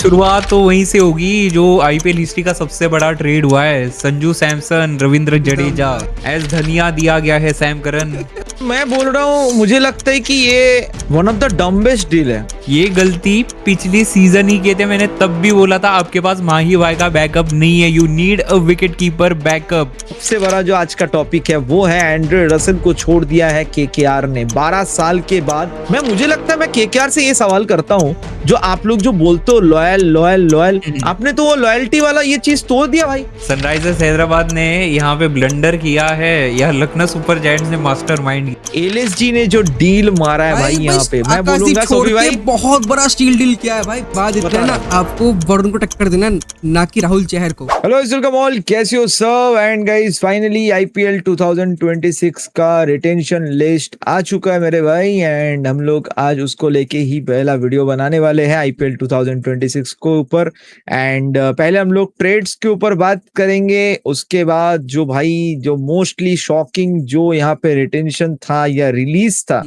शुरुआत तो वहीं से होगी जो आईपीएल हिस्ट्री का सबसे बड़ा ट्रेड हुआ है। संजू सैमसन, रविंद्र जडेजा, एस धनिया दिया गया है सैम करन। मैं बोल रहा हूँ, मुझे लगता है कि ये one of the dumbest deal है। ये गलती पिछली सीजन ही किए थे। मैंने तब भी बोला था आपके पास माही भाई का बैकअप नहीं है, you need a wicket keeper backup. सबसे बड़ा जो आज का टॉपिक है वो है एंड्रे रसेल को छोड़ दिया है केकेआर ने 12 साल के बाद। मुझे लगता है मैं केकेआर से ये सवाल करता हूँ, जो आप लोग जो बोलते हो लॉयल लॉयल लॉयल, आपने तो वो लॉयल्टी वाला ये चीज तोड़ दिया भाई। सनराइजर्स हैदराबाद ने यहाँ पे ब्लंडर किया है या लखनऊ सुपर जायंट्स ने मास्टरमाइंड। एलएसजी ने जो डील मारा है भाई यहाँ पे, मैं बोलूंगा सोफी भाई बहुत बड़ा स्टील डील किया है भाई। बात इतना ना, आपको वरुण को टक्कर देना, ना कि राहुल चहर को। हेलो वेलकम ऑल, कैसे हो सब। एंड गाइस फाइनली आईपीएल 2026 का रिटेंशन लिस्ट आ चुका है मेरे भाई, एंड हम लोग आज उसको लेके ही पहला वीडियो बनाने वाले हैं आईपीएल 2026 को ऊपर। एंड पहले हम लोग ट्रेड्स के ऊपर बात करेंगे, उसके बाद जो भाई जो मोस्टली शॉकिंग जो यहाँ पे रिटेंशन था या रिलीज था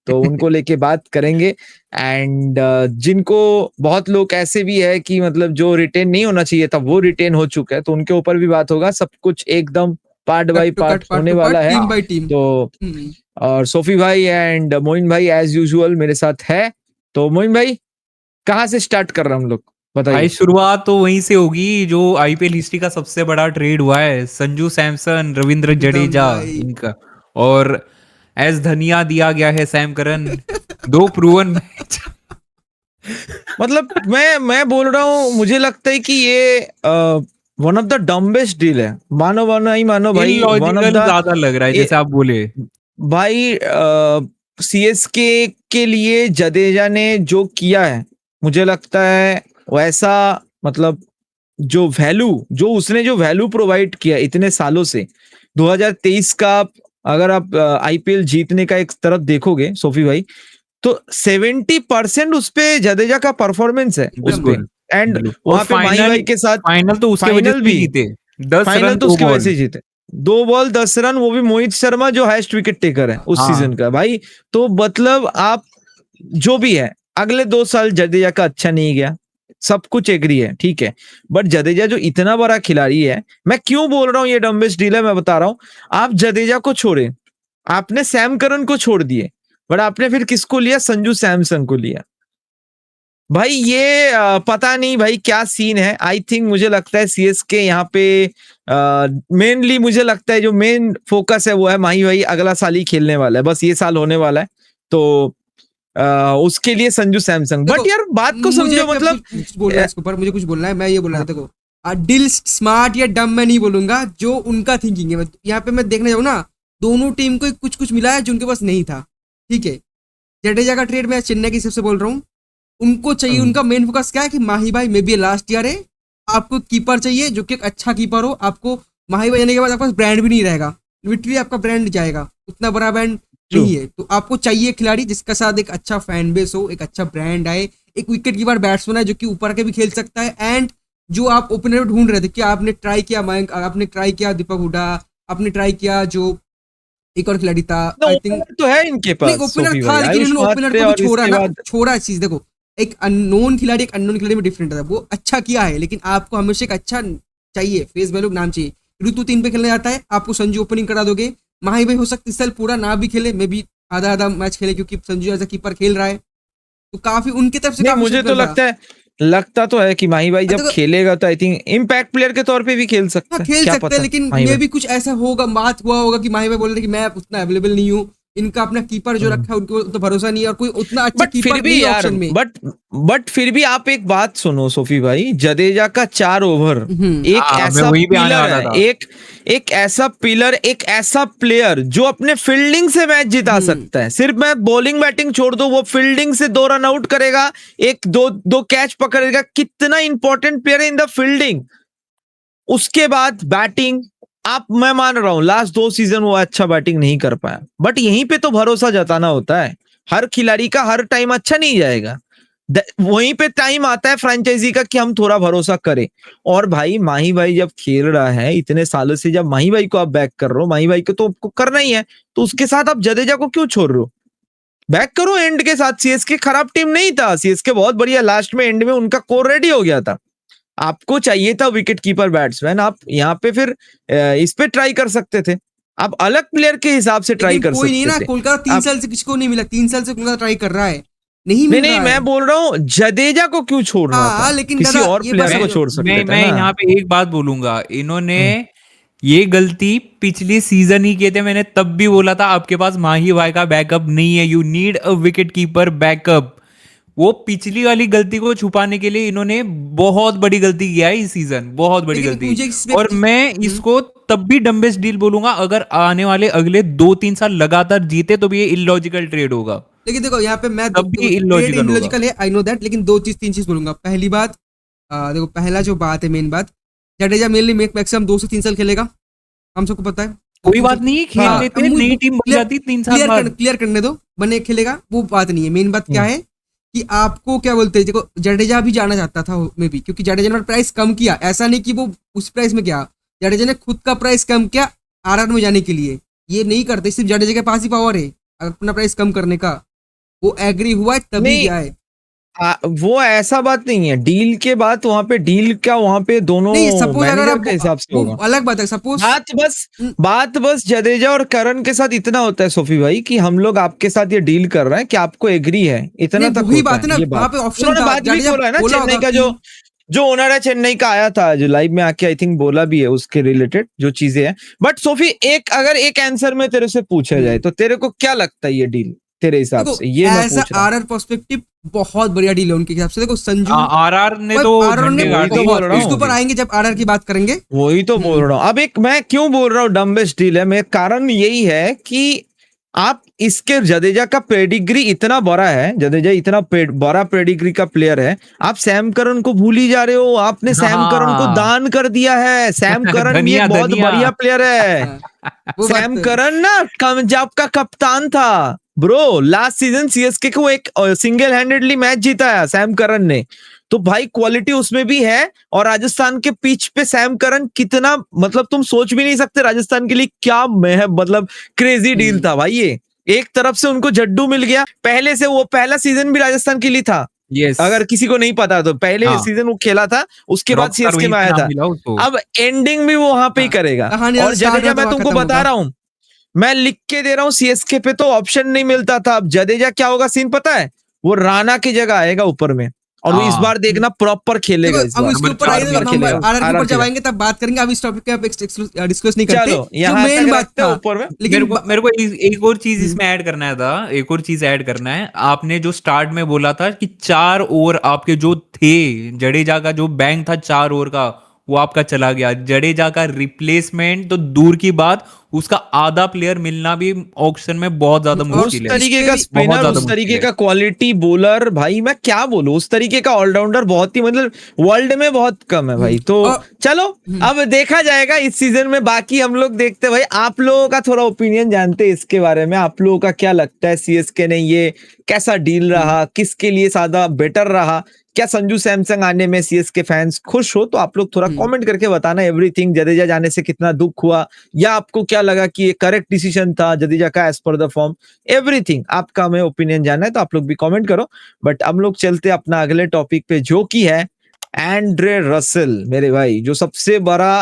तो उनको लेके बात करेंगे। एंड जिनको बहुत लोग ऐसे भी है कि मतलब जो रिटेन नहीं होना चाहिए था वो रिटेन हो चुका है, तो उनके ऊपर भी बात होगा। सब कुछ एकदम पार्ट बाय पार्ट होने वाला है, टीम बाय टीम। तो और सोफी भाई एंड मोइन भाई एज यूजुअल मेरे साथ है। तो मोइन भाई कहाँ से स्टार्ट कर रहे हैं हम लोग, बताइए। भाई शुरुआत तो वहीं से होगी जो आईपीएल हिस्ट्री का सबसे बड़ा ट्रेड हुआ है। संजू सैमसन, रविंद्र जडेजा इनका, और एस धनिया दिया गया है सैम करन। दो प्रूवन मैच। मतलब मैं बोल रहा हूँ, मुझे लगता है कि ये one of the dumbest deal है। मानो नहीं मानो भाई, वन ऑफ द ज्यादा लग रहा है जैसे आप बोले भाई। सीएसके के लिए जडेजा ने जो किया है, मुझे लगता है वैसा मतलब जो वैल्यू प्रोवाइड किया इतने सालों से 2023 का, अगर आप आईपीएल जीतने का एक तरफ देखोगे सोफी भाई, तो 70% उस पे जडेजा का परफॉर्मेंस है उस पे। एंड वहां पे माही भाई के साथ फाइनल तो उसके वजह से भी जीते। 10 फाइनल रन तो 2 उसकी वजह बॉल। से जीते, 2 बॉल 10 रन, वो भी मोहित शर्मा जो हाईएस्ट विकेट टेकर है उस सीजन का भाई। तो मतलब आप जो भी है, अगले 2 साल जडेजा का अच्छा नहीं गया, सब कुछ एग्री है, ठीक है। बट जडेजा जो इतना बड़ा खिलाड़ी है, मैं क्यों बोल रहा हूँ ये डम्बेस्ट डील है, मैं बता रहा हूँ। आप जडेजा को छोड़े, आपने सैम करन को छोड़ दिए, बट आपने फिर किसको लिया? संजू सैमसन को लिया भाई। ये पता नहीं भाई क्या सीन है। आई थिंक मुझे लगता है सीएसके यहाँ पे मेनली मुझे लगता है जो मेन फोकस है वो है माही भाई अगला साल ही खेलने वाला है, बस ये साल होने वाला है, तो उसके लिए संजू सैमसंग। बट यार बात को समझो, मतलब बोल रहा है इसके ऊपर, मुझे कुछ बोलना है। मैं ये बोल रहा था, देखो डील स्मार्ट या डम मैं नहीं बोलूंगा, जो उनका थिंकिंग है। यहाँ पे मैं देखने जाऊँ ना, दोनों टीम को कुछ कुछ मिला है जो उनके पास नहीं था, ठीक है। जडेजा का ट्रेड मैं चेन्नई की सबसे बोल रहा हूँ, उनको चाहिए, उनका मेन फोकस क्या है कि माही भाई मे बी लास्ट ईयर है, आपको कीपर चाहिए जो कि एक अच्छा कीपर हो। आपको माही भाई जाने के बाद आपके पास ब्रांड भी नहीं रहेगा, लिटरली आपका ब्रांड जाएगा, उतना बड़ा ब्रांड नहीं है। तो आपको चाहिए खिलाड़ी जिसका साथ एक अच्छा फैन बेस हो, एक अच्छा ब्रांड आए, एक विकेट कीपर बैट्समैन है जो कि ऊपर के भी खेल सकता है। एंड जो आप ओपनर ढूंढ रहे थे, क्या आपने ट्राई किया मयंक, आपने ट्राई किया दीपक हुडा, आपने ट्राई किया जो एक और खिलाड़ी था, आई थिंक तो है इनके पास ओपनर था, लेकिन उन्होंने ओपनर को भी छोड़ा ना, छोड़ा इस चीज। देखो एक अननोन खिलाड़ी एक अननोन खिलाड़ी में डिफरेंट है। वो अच्छा किया है, लेकिन आपको हमेशा एक अच्छा चाहिए, फेस वैल्यू नाम चाहिए। ऋतु 3 पे खेलने जाता है, आपको संजू ओपनिंग करा दोगे। माही भाई हो सकता है इस साल पूरा ना भी खेले, मे भी आधा आधा मैच खेले, क्योंकि संजू एज अ कीपर खेल रहा है, तो काफी उनकी तरफ से मुझे तो लगता तो है कि माही भाई जब खेलेगा तो आई थिंक इम्पैक्ट प्लेयर के तौर पे भी खेल सकता है, खेल सकते हैं। लेकिन ये भी कुछ ऐसा होगा, बात हुआ होगा कि माही भाई बोल रहे कि मैं उतना अवेलेबल नहीं हूँ, इनका अपना कीपर जो रखा है उनको तो भरोसा नहीं है, और कोई उतना अच्छा कीपर नहीं है ऑप्शन में। बट फिर भी आप एक बात सुनो सोफी भाई, जडेजा का 4 ओवर एक ऐसा पिलर है, एक ऐसा पिलर, एक ऐसा प्लेयर जो अपने फील्डिंग से मैच जिता सकता है। सिर्फ मैं बॉलिंग बैटिंग छोड़ दो, वो फील्डिंग से 2 रन आउट करेगा, एक दो कैच पकड़ेगा। कितना इंपॉर्टेंट प्लेयर है इन द फील्डिंग। उसके बाद बैटिंग, मैं मान रहा हूं लास्ट 2 सीजन वो अच्छा बैटिंग नहीं कर पाया, बट यहीं पे तो भरोसा जताना होता है। हर खिलाड़ी का हर टाइम अच्छा नहीं जाएगा, वहीं पे टाइम आता है फ्रेंचाइजी का कि हम थोड़ा भरोसा करें। और भाई माही भाई जब खेल रहा है इतने सालों से, जब माही भाई को आप बैक कर रहे हो, माही भाई को तो आपको करना ही है, तो उसके साथ आप जडेजा को क्यों छोड़ रहे हो? बैक करो एंड के साथ। सीएसके खराब टीम नहीं था, सीएसके बहुत बढ़िया, लास्ट में एंड में उनका कोर रेडी हो गया था। आपको चाहिए था विकेट कीपर बैट्समैन, आप यहाँ पे फिर इस पे ट्राई कर सकते थे, आप अलग प्लेयर के हिसाब से ट्राई लेकिन कर कोई नहीं ना, सकते थे। कोलकाता 3 साल से किसको नहीं मिला, 3 साल से कोलकाता ट्राई कर रहा है, नहीं मिल नहीं रहा है। मैं बोल रहा हूँ जडेजा को क्यों छोड़ रहा था, हाँ, लेकिन किसी दादा, और ये प्लेयर बात को समझो। छोड़ सकते थे मैं ना। यहाँ पे एक बात बोलूंगा, इन्होंने ये गलती पिछली सीजन ही किए थे। मैंने तब भी बोला था आपके पास माही भाई का बैकअप नहीं है, you need a wicket keeper backup. वो पिछली वाली गलती को छुपाने के लिए इन्होंने बहुत बड़ी गलती किया है इस सीजन, बहुत बड़ी लेकिन गलती। मुझे इसमें और मैं इसको तब भी डम्बेस्ट डील बोलूंगा, अगर आने वाले अगले 2-3 साल लगातार जीते तो भी ये इलॉजिकल ट्रेड होगा। लेकिन देखो यहाँ पे मैं तब भी ट्रेड illogical होगा। इलॉजिकल है, आई नो दैट, लेकिन 2 चीज बोलूंगा। पहली बात, देखो पहला जो बात है, मेन बात, जडेजा मेनली मैक्सिमम 2 से 3 साल खेलेगा, हम सबको पता है। कोई बात नहीं, खेल हाँ, लेते, नई टीम बन जाती 3 साल बाद। क्लियर करने दो, बने खेलेगा, वो बात नहीं है। मेन बात क्या है कि आपको क्या बोलते हैं, देखो जडेजा भी जाना चाहता था मे भी, क्योंकि जडेजा ने प्राइस कम किया, ऐसा नहीं कि वो उस प्राइस में गया, जडेजा ने खुद का प्राइस कम किया आरआर में जाने के लिए। ये नहीं करते, सिर्फ जडेजा के पास ही पावर है अपना प्राइस कम करने का, वो एग्री हुआ है तभी नहीं, गया है। वो ऐसा बात नहीं है, डील के बाद वहां पे डील क्या, वहां पे दोनों नहीं, सपोज अगर मैनेजर आप के हिसाब से वो होगा। अलग बात है, सपोज बात बस जडेजा और करण के साथ इतना होता है सोफी भाई, कि हम लोग आपके साथ ये डील कर रहे हैं कि आपको एग्री है, इतना तक वही होता बात है ना, ये वहां पे ऑप्शन उन्होंने था, बात भी जडेजा बोला है ना, बोला चेन्नई होगा का जो ओनर है चेन्नई का आया था, जो लाइव में आके आई थिंक बोला भी है उसके रिलेटेड जो चीजें हैं। बट सोफी अगर एक आंसर में तेरे से पूछा जाए तो तेरे को क्या लगता है ये डील तेरे हिसाब देखो, से, ये मैं ऐसा पूछ रहा हूँ। आरआर पर्सपेक्टिव बहुत बढ़िया डील है उनके हिसाब से। देखो संजू आरआर ने पर तो आरआर ने झंडे गाड़ वही तो दिए। बोल रहा हूँ। इसके ऊपर आएंगे जब आरआर की बात करेंगे। वही तो बोल रहा हूँ। अब एक मैं क्यों बोल रहा हूँ डम्बेस्ट डील है, मेरा कारण यही है कि आप इसके जडेजा का पेडिग्री इतना बड़ा है, जडेजा इतना बड़ा पेडिग्री का प्लेयर है, आप सैम करन को भूल ही जा रहे हो। आपने सैम करन को दान कर दिया है। सैम करन भी एक बहुत बढ़िया प्लेयर है। वो बात सैम तो है। करन ना पंजाब का कप्तान था ब्रो, लास्ट सीजन सीएसके को एक सिंगल हैंडेडली मैच जीता है सैम करन ने, तो भाई क्वालिटी उसमें भी है। और राजस्थान के पिच पे सैम करन कितना, मतलब तुम सोच भी नहीं सकते राजस्थान के लिए क्या मतलब क्रेजी डील था भाई ये। एक तरफ से उनको जड्डू मिल गया, पहले से वो पहला सीजन भी राजस्थान के लिए था। अगर किसी को नहीं पता तो पहले सीजन वो खेला था, उसके बाद सीएसके में आया था। अब एंडिंग भी वो वहां पे ही करेगा। और जडेजा मैं तुमको बता रहा हूं, मैं लिख के दे रहा हूँ, सीएसके पे तो ऑप्शन नहीं मिलता था। अब जडेजा क्या होगा सीन पता है, वो राणा की जगह आएगा ऊपर में, और वो इस बार देखना प्रॉपर खेलेगा। इस अब बार इसके ऊपर आएंगे, आरआर के ऊपर जब आएंगे तब बात करेंगे। अब इस टॉपिक पे डिस्कस नहीं करते। चलो यहाँ मेन बात था ऊपर में, लेकिन मेरे को एक और चीज इसमें ऐड करना है था, एक और चीज ऐड करना है। आपने जो स्टार्ट में बोला था कि 4 ओवर आपके जो थे, जडेजा का जो बैंक था 4 ओवर का, वो आपका चला गया। जडेजा का रिप्लेसमेंट तो दूर की बात, उसका आधा प्लेयर मिलना भी ऑक्शन में बहुत ज्यादा मुश्किल है। उस तरीके का स्पिनर, उस तरीके का क्वालिटी बॉलर, भाई मैं क्या बोलूं, उस तरीके का ऑलराउंडर बहुत ही, मतलब वर्ल्ड में बहुत कम है भाई। तो चलो अब देखा जाएगा इस सीजन में, बाकी हम लोग देखते हैं भाई। आप लोगों का थोड़ा ओपिनियन जानते हैं इसके बारे में, आप लोगों का क्या लगता है, सीएसके ने ये कैसा डील रहा, किसके लिए ज्यादा बेटर रहा, क्या संजू सैमसन आने में सीएसके फैंस खुश हो? तो आप लोग थोड़ा कमेंट करके बताना। एवरीथिंग, जडेजा जाने से कितना दुख हुआ, या आपको क्या लगा कि ये करेक्ट डिसीजन था जडेजा का as per the form, everything आपका हमें ओपिनियन जानना है, तो आप लोग भी कमेंट करो। बट हम लोग चलते अपना अगले टॉपिक पे, जो कि है एंड्रे रसेल। मेरे भाई, जो सबसे बड़ा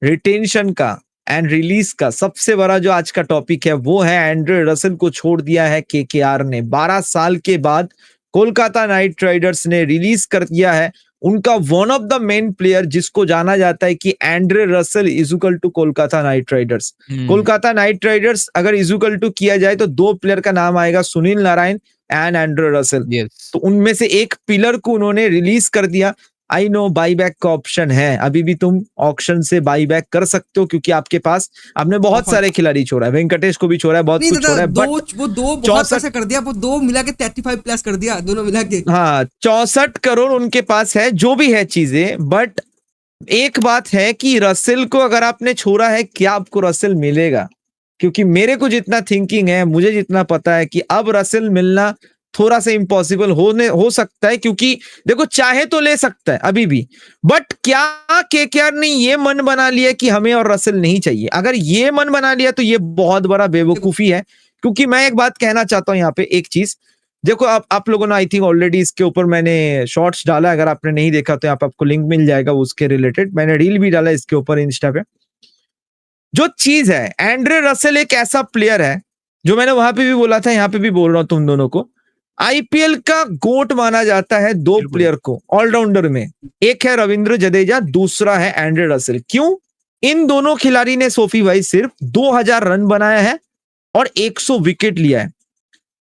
रिटेंशन का एंड रिलीज का सबसे बड़ा जो आज का टॉपिक है वो है एंड्रे रसेल को छोड़ दिया है केकेआर ने। 12 साल के बाद कोलकाता नाइट राइडर्स ने रिलीज कर दिया है उनका one of the main player, जिसको जाना जाता है कि Andre Russell is equal to Kolkata Knight Riders. Kolkata Knight Riders अगर इजुकल टू किया जाए तो 2 प्लेयर का नाम आएगा, Sunil Narine and Andre Russell. तो उनमें से एक पिलर को उन्होंने रिलीज कर दिया। आई नो बाईबैक का ऑप्शन है, अभी भी तुम ऑक्शन से बाईबैक कर सकते हो, क्योंकि आपके पास आपने बहुत सारे खिलाड़ी छोड़ा है, वेंकटेश को भी छोड़ा है, बहुत कुछ छोड़ा है। बट वो 2 बहुत पैसा कर दिया, वो 2 मिला के 35 प्लस कर दिया, दोनों मिला के। हाँ, 64 करोड़ उनके पास है, जो भी है चीजें। बट एक बात है कि रसेल को अगर आपने छोड़ा है, क्या आपको रसेल मिलेगा? क्योंकि मेरे को जितना थिंकिंग है, मुझे जितना पता है कि अब रसेल मिलना थोड़ा सा इम्पॉसिबल हो सकता है, क्योंकि देखो चाहे तो ले सकता है अभी भी, बट क्या केकेआर ने ये मन बना लिया कि हमें और रसेल नहीं चाहिए? अगर ये मन बना लिया तो ये बहुत बड़ा बेवकूफी है, क्योंकि मैं एक बात कहना चाहता हूँ यहाँ पे, एक चीज देखो, आप लोगों ने आई थिंक ऑलरेडी इसके ऊपर मैंने शॉर्ट्स डाला, अगर आपने नहीं देखा तो यहाँ पे आपको लिंक मिल जाएगा उसके रिलेटेड, मैंने रील भी डाला इसके ऊपर इंस्टा पे। जो चीज है, एंड्रे रसेल एक ऐसा प्लेयर है जो मैंने वहां पे भी बोला था, यहाँ पे भी बोल रहा हूँ तुम दोनों को, आईपीएल का गोट माना जाता है दो बिल्कुल। प्लेयर को ऑलराउंडर में, एक है रविंद्र जडेजा, दूसरा है एंड्रे रसेल। क्यों? इन दोनों खिलाड़ी ने सोफी भाई सिर्फ 2000 रन बनाया है और 100 विकेट लिया है,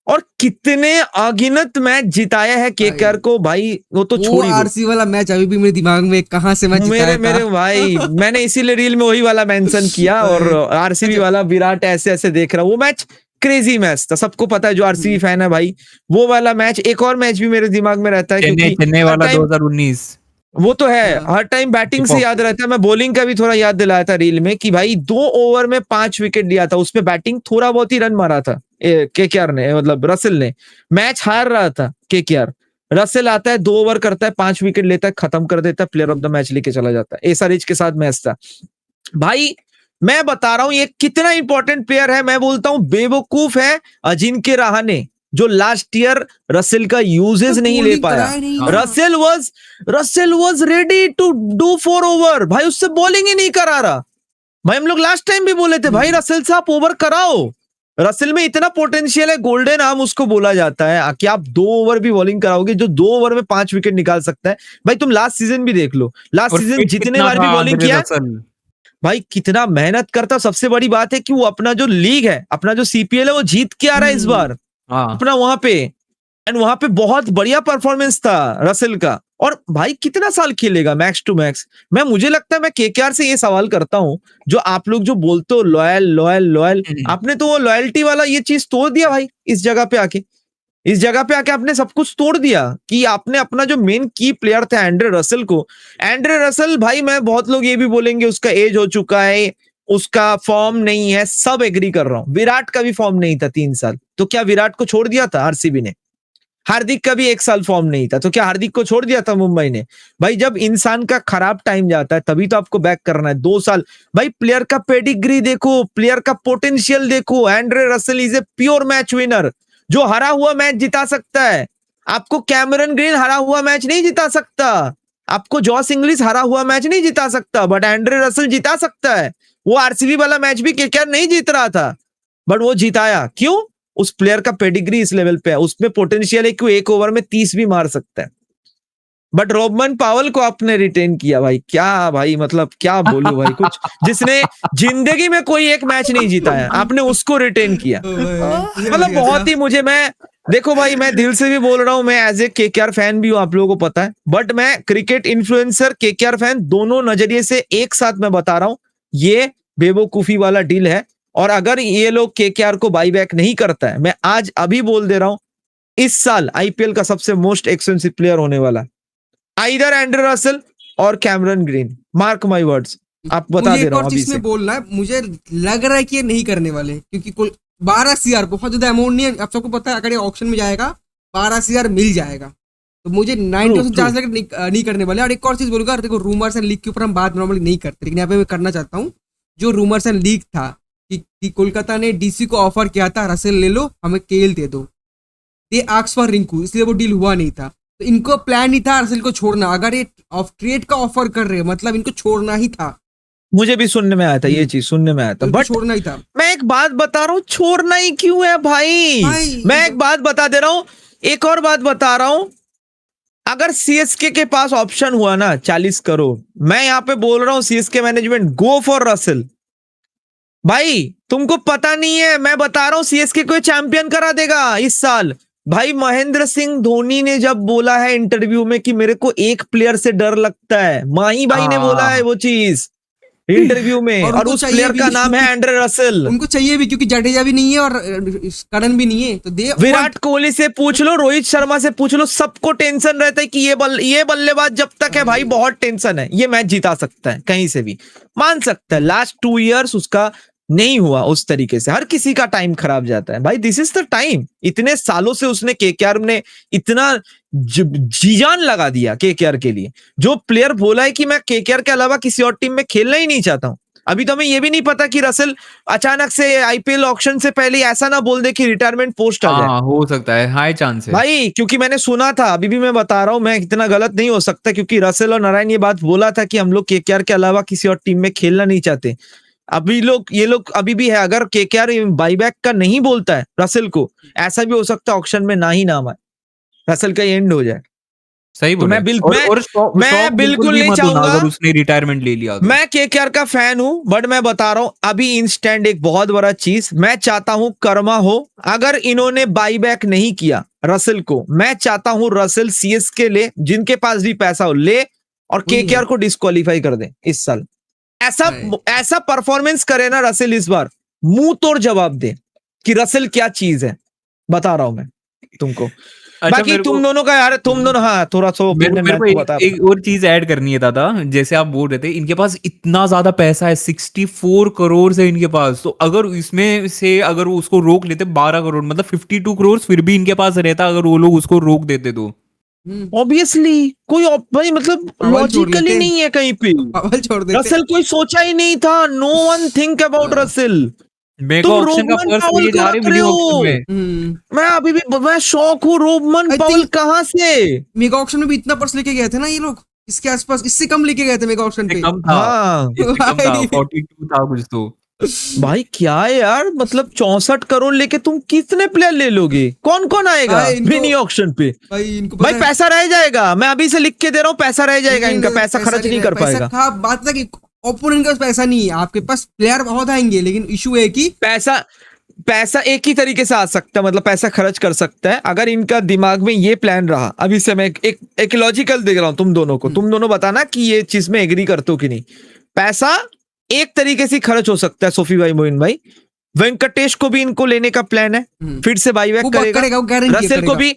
और कितने अगिनत मैच जिताया है केकेआर को भाई, वो तो छोड़ ही दो। आरसी वाला मैच अभी भी मेरे दिमाग में कहां से मैं मेरे भाई, मैंने इसीलिए रील में वही वाला मेंशन किया, और आरसीबी वाला विराट ऐसे ऐसे देख रहा, वो मैच क्रेजी मैच था, सबको पता है जो आरसीबी फैन है भाई, वो वाला मैच। एक और मैच भी मेरे दिमाग में रहता है, चेन्नई वाला 2019, वो तो है, हर टाइम बैटिंग से याद रहता है। मैं बॉलिंग का भी थोड़ा याद दिलाया था रील में कि भाई 2 ओवर में 5 विकेट लिया था, उसमें बैटिंग थोड़ा बहुत ही रन मारा था केकेआर ने, मतलब रसेल ने। मैच हार रहा था केकेआर, रसेल आता है 2 ओवर करता है, 5 विकेट लेता है, खत्म कर देता है, प्लेयर ऑफ द मैच लेके चला जाता है। एसआरएच के साथ मैच था भाई। मैं बता रहा हूं ये कितना इंपॉर्टेंट प्लेयर है। मैं बोलता हूं बेवकूफ है अजिंक्य रहाणे जो लास्ट ईयर रसेल का यूजेस नहीं ले पाया। Russell was ready to do 4 over, भाई उससे बॉलिंग ही नहीं करा रहा। भाई हम लोग लास्ट टाइम भी बोले थे भाई रसेल से आप ओवर कराओ, रसेल में इतना पोटेंशियल है, गोल्डन आर्म उसको बोला जाता है कि आप 2 ओवर भी बॉलिंग कराओगे, जो 2 ओवर में 5 विकेट निकाल सकता है। भाई तुम लास्ट सीजन भी देख लो, लास्ट सीजन जितने बार भी बॉलिंग किया भाई कितना मेहनत करता। सबसे बड़ी बात है कि वो अपना जो लीग है, अपना जो सीपीएल है, वो जीत के आ रहा है इस बार अपना वहां पे, एंड वहां पे बहुत बढ़िया परफॉर्मेंस था रसेल का। और भाई कितना साल खेलेगा मैक्स टू मैक्स? मुझे लगता है मैं केकेआर से ये सवाल करता हूं, जो आप लोग जो बोलते हो लॉयल, आपने तो वो लॉयल्टी वाला ये चीज तोड़ दिया भाई। इस जगह पे आके आपने सब कुछ तोड़ दिया कि आपने अपना जो मेन की प्लेयर था एंड्रे रसेल को, एंड्रे रसेल भाई, मैं बहुत लोग ये भी बोलेंगे उसका एज हो चुका है, उसका फॉर्म नहीं है, सब एग्री कर रहा हूं। विराट का भी फॉर्म नहीं था 3 साल, तो क्या विराट को छोड़ दिया था आरसीबी ने? हार्दिक का भी 1 साल फॉर्म नहीं था, तो क्या हार्दिक को छोड़ दिया था मुंबई ने? भाई जब इंसान का खराब टाइम जाता है तभी तो आपको बैक करना है। 2 साल भाई, प्लेयर का पेडिग्री देखो, प्लेयर का पोटेंशियल देखो। Andre Russell is a pure match winner, जो हरा हुआ मैच जिता सकता है। आपको कैमरन ग्रीन हरा हुआ मैच नहीं जिता सकता, आपको जॉस इंग्लिश हरा हुआ मैच नहीं जिता सकता, बट एंड्रे रसेल जिता सकता है। वो आरसीबी वाला मैच भी केकेआर नहीं जीत रहा था, बट वो जिताया। क्यों? उस प्लेयर का पेडिग्री इस लेवल पे है, उसमें पोटेंशियल है कि वो 1 ओवर में 30 भी मार सकता है। बट रोबमन पावल को आपने रिटेन किया भाई, क्या भाई, मतलब क्या बोलूं भाई, कुछ जिसने जिंदगी में कोई एक मैच नहीं जीता है, आपने उसको रिटेन किया। मतलब बहुत ही मैं देखो भाई, मैं दिल से भी बोल रहा हूं, मैं एज ए केकेआर फैन भी हूं, आप लोगों को पता है, बट मैं क्रिकेट इन्फ्लुएंसर, केकेआर फैन, दोनों नजरिए से एक साथ मैं बता रहा हूं, ये बेवकूफी वाला डील है। और अगर ये लोग केकेआर को बाई बैक नहीं करता है, मैं आज अभी बोल दे रहा हूं, इस साल आईपीएल का सबसे मोस्ट एक्सपेंसिव प्लेयर होने वाला आइदर एंड्रे रसेल और Cameron green, mark my words. आप बता दे रहा हूं अभी से। बोलना है, मुझे लग रहा है कि ये नहीं करने वाले, क्योंकि 12 CR बहुत ज्यादा अमाउंट नहीं है। आप सबको पता है अगर ये ऑक्शन में जाएगा 12 CR मिल जाएगा, तो मुझे 90% चांस लग नहीं करने वाले। और एक और चीज बोलूंगा, देखो रूमर्स एंड लीक के ऊपर हम बात नॉर्मली नहीं करते, लेकिन यहाँ पे मैं करना चाहता हूँ। जो रूमर्स एंड लीक था कि कोलकाता ने डीसी को ऑफर किया था, रसेल ले लो, हमें केएल दे दो, दे आस्क्ड फॉर रिंकू, इसलिए वो डील हुआ नहीं था। तो इनको प्लान नहीं था रसेल को छोड़ना। अगर ये ऑफ ट्रेड का ऑफर कर रहे हैं, मतलब इनको छोड़ना ही था। मुझे भी सुनने में आया था, ये चीज सुनने में आया था, बट छोड़ना ही था। मैं एक बात बता रहा हूँ, छोड़ना ही क्यों है भाई? मैं एक बात बता दे रहा हूँ, एक और बात बता रहा हूँ। अगर सीएसके के पास ऑप्शन हुआ ना 40 करोड़, मैं यहां पे बोल रहा हूं CSK management, go for Russell. भाई तुमको पता नहीं है, मैं बता रहा हूं, सीएसके को चैंपियन करा देगा इस साल। भाई महेंद्र सिंह धोनी ने जब बोला है इंटरव्यू में कि मेरे को एक प्लेयर से डर लगता है, माही भाई ने बोला है वो चीज इंटरव्यू में, और उस प्लेयर का नाम है एंड्रे रसेल। उनको चाहिए भी, क्योंकि जडेजा भी नहीं है और करण भी नहीं है, तो विराट कोहली से पूछ लो, रोहित शर्मा से पूछ लो, सबको टेंशन रहता है कि ये बल्लेबाज जब तक है भाई बहुत टेंशन है, ये मैच जिता सकता है कहीं से भी, मान सकता है। लास्ट 2 इयर्स उसका नहीं हुआ उस तरीके से, हर किसी का टाइम खराब जाता है भाई, दिस इज द टाइम। इतने सालों से उसने केकेआर में इतना जीजान लगा दिया केकेआर के लिए। जो प्लेयर बोला है कि मैं केकेआर के अलावा किसी और टीम में खेलना ही नहीं चाहता हूं, अभी तो हमें ये भी नहीं पता कि रसेल अचानक से आईपीएल ऑक्शन से पहले ऐसा ना बोल दे कि रिटायरमेंट पोस्ट आ जाए। हाँ हो सकता है, हाई चांस है भाई क्योंकि मैंने सुना था, अभी भी मैं बता रहा हूँ, मैं इतना गलत नहीं हो सकता, क्योंकि रसेल और नारायण ये बात बोला था कि हम लोग केकेआर के अलावा किसी और टीम में खेलना नहीं चाहते। अभी ये लोग अभी भी है, अगर केकेआर बाईबैक का नहीं बोलता है रसेल को, ऐसा भी हो सकता है ऑक्शन में ना ही नाम आए, रसेल का एंड हो जाए। सही तो बोले। और शॉक बिल्कुल भी नहीं मत होना चाहूंगा, अगर उसने रिटायरमेंट ले लिया तो। मैं केकेआर का फैन हूं, बट मैं बता रहा हूं अभी इंस्टेंट एक बहुत बड़ा चीज मैं चाहता हूं कर्मा हो। अगर इन्होंने बाईबैक नहीं किया रसेल को, मैं चाहता हूं रसेल सीएसके ले, जिनके पास भी पैसा हो ले, और वही है। केकेआर को डिस्क्वालीफाई कर दे इस साल। ऐसा परफॉर्मेंस करे ना रसेल इस बार, मुंह तोड़ जवाब दे कि रसेल क्या चीज है, बता रहा हूं मैं तुमको। बाकी तुम दोनों का यार, तुम दोनों हाँ थोड़ा सा मेरे को एक और चीज ऐड करनी है दादा। जैसे आप बोल रहे थे इनके पास इतना ज्यादा पैसा है, 64 करोड़ है इनके पास, तो अगर इसमें से अगर वो उसको रोक लेते 12 करोड़ मतलब 52 करोड़ फिर भी इनके पास रहता अगर वो लोग उसको रोक देते तो। ऑब्वियसली कोई भाई मतलब लॉजिकली नहीं है कहीं पे, पावल छोड़ देते। रसेल कोई सोचा ही नहीं था, no one think about Russell. Mega auction का फर्स्ट ये जा रहे मिनी ऑक्शन में। मैं अभी भी मैं शॉक हूँ, रोमन पावल कहाँ से? मेगा ऑक्शन में भी इतना पर्स लेके गए थे ना ये लोग, इसके आसपास इससे कम लेके गए थे मेगा ऑक्शन पे। कम था, इससे कम था, 42 था कुछ तो। भाई क्या है यार, मतलब 64 करोड़ लेके तुम कितने प्लेयर ले लोगे? कौन कौन आएगा मिनी ऑक्शन पे? भाई पैसा रह जाएगा, मैं अभी से लिख के दे रहा हूँ, पैसा रह जाएगा इनका, पैसा खर्च नहीं कर पाएगा। बात है कि ओपोनेंट के पास पैसा नहीं है, आपके पास प्लेयर बहुत आएंगे, लेकिन इशू है कि पैसा एक ही तरीके से आ सकता है, मतलब पैसा खर्च कर सकता है। अगर इनका दिमाग में ये प्लान रहा, अभी से मैं एक लॉजिकल देख रहा हूं तुम दोनों को, तुम दोनों बताना कि ये चीज में एग्री करते हो कि नहीं। पैसा एक तरीके से खर्च हो सकता है सोफी भाई, मोइन भाई, वेंकटेश को भी इनको लेने का प्लान है, फिर से बाईबैक करेगा, रसेल को भी,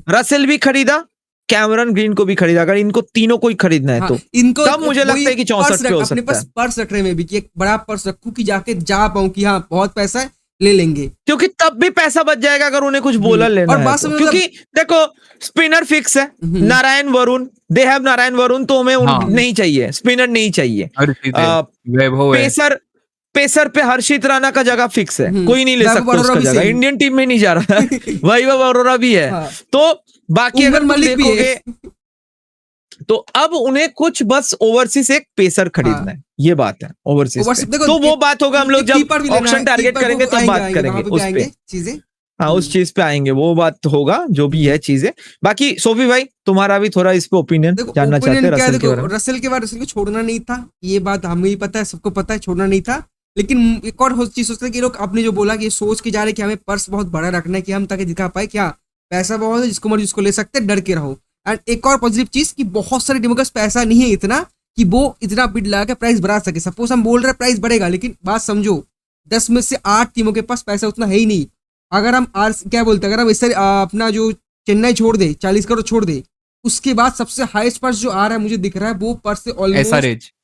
रसेल भी खरीदा, कैमरन ग्रीन को भी खरीदा। अगर इनको तीनों को ही खरीदना है तो इनको तब मुझे लगता है कि 64 पे हो सकता है। अपने पास पर्स रखने में भी कि एक बड़ा पर्स रखूं कि जाके जा पाऊं कि हाँ बहुत पैसा है ले लेंगे, क्योंकि तब भी पैसा बच जाएगा अगर उन्हें कुछ बॉलर लेना है तो। क्योंकि देखो स्पिनर फिक्स है, नारायण वरुण, दे हैव नारायण वरुण, तो हमें नहीं चाहिए स्पिनर, नहीं चाहिए। पेसर पे हर्षित राणा का जगह फिक्स है, कोई नहीं ले सकता उसका जगह, इंडियन टीम में नहीं जा रहा है। वैभव अरोरा भी है, तो बाकी अगर मलिक देखोगे तो अब उन्हें कुछ बस ओवरसीज एक पेसर खरीदना है, ये बात है ओवरसीज। तो वो बात होगा हम लोग जब ऑक्शन टारगेट करेंगे तब बात करेंगे उस पे, चीजें हाँ उस चीज पे आएंगे, वो बात होगा जो भी है चीजें। बाकी सोफी भाई तुम्हारा भी थोड़ा इस पे ओपिनियन जानना चाहते हैं रसेल के बारे में। रसेल के बाद रसेल को छोड़ना नहीं था, ये बात हमें भी पता है, सबको पता है, छोड़ना नहीं था। लेकिन एक और चीज सोचते हैं कि लोग, आपने जो बोला कि ये सोच के जा रहे कि हमें पर्स बहुत बड़ा रखना है कि हम ताकि दिखा पाए क्या पैसा बहुत है, जिसको मर्जी उसको ले सकते हैं, डर के रहो। एंड एक और पॉजिटिव चीज कि बहुत सारे टीमों के पास पैसा नहीं है इतना कि वो इतना बिड लगा के प्राइस बढ़ा सके। सपोज हम बोल रहे हैं प्राइस बढ़ेगा, लेकिन बात समझो 10 में से 8 टीमों के पास पैसा उतना है ही नहीं। अगर हम क्या बोलते हैं, अगर हम इससे अपना जो चेन्नई छोड़ दे, 40 करोड़ छोड़ दे, उसके बाद सबसे हाईएस्ट पर्स जो आ रहा है मुझे दिख रहा है वो पर्स से ऑलमोस्ट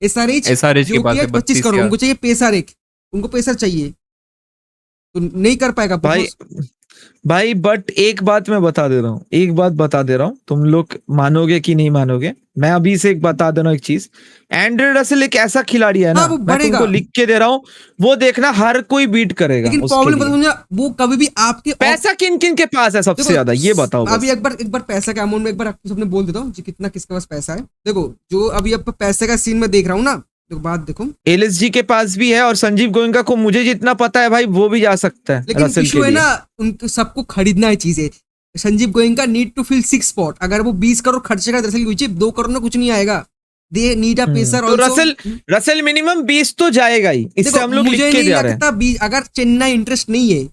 एसआरएच जो कि 25 करोड़। उनको चाहिए पेसर, एक उनको पेसर चाहिए, तो नहीं कर पाएगा भाई। बट एक बात मैं बता दे रहा हूँ, तुम लोग मानोगे कि नहीं मानोगे, मैं अभी से एक बता दे रहा हूँ एक चीज। एंड्रे रसेल एक ऐसा खिलाड़ी है ना, मैं तुमको लिख के दे रहा हूँ, वो देखना हर कोई बीट करेगा। लेकिन प्रॉब्लम वो कभी भी आपके पैसा किन किन के पास है सबसे ज्यादा, ये बताओ। अभी एक बार पैसा का अमाउंट में एक बार आपको सबने बोल देता हूँ कितना किसके पास पैसा है। देखो जो अभी अब पैसे का सीन में देख रहा हूँ ना, तो बात देखो एलएसजी के पास भी है, और संजीव गोयनका को मुझे जितना पता है भाई वो भी जा सकता है। लेकिन इशू है ना, उनको सबको खरीदना है चीजें। Sanjiv Goenka need to fill 6 spot, अगर वो 20 करोड़ खर्चेगा रसेल के पीछे, 2 करोड़ में कुछ नहीं आएगा। They need a pacer also. Russell minimum 20 तो जाएगा ही, इससे हम लोग लिख के जा रहे हैं। अगर चेन्नई इंटरेस्ट नहीं है,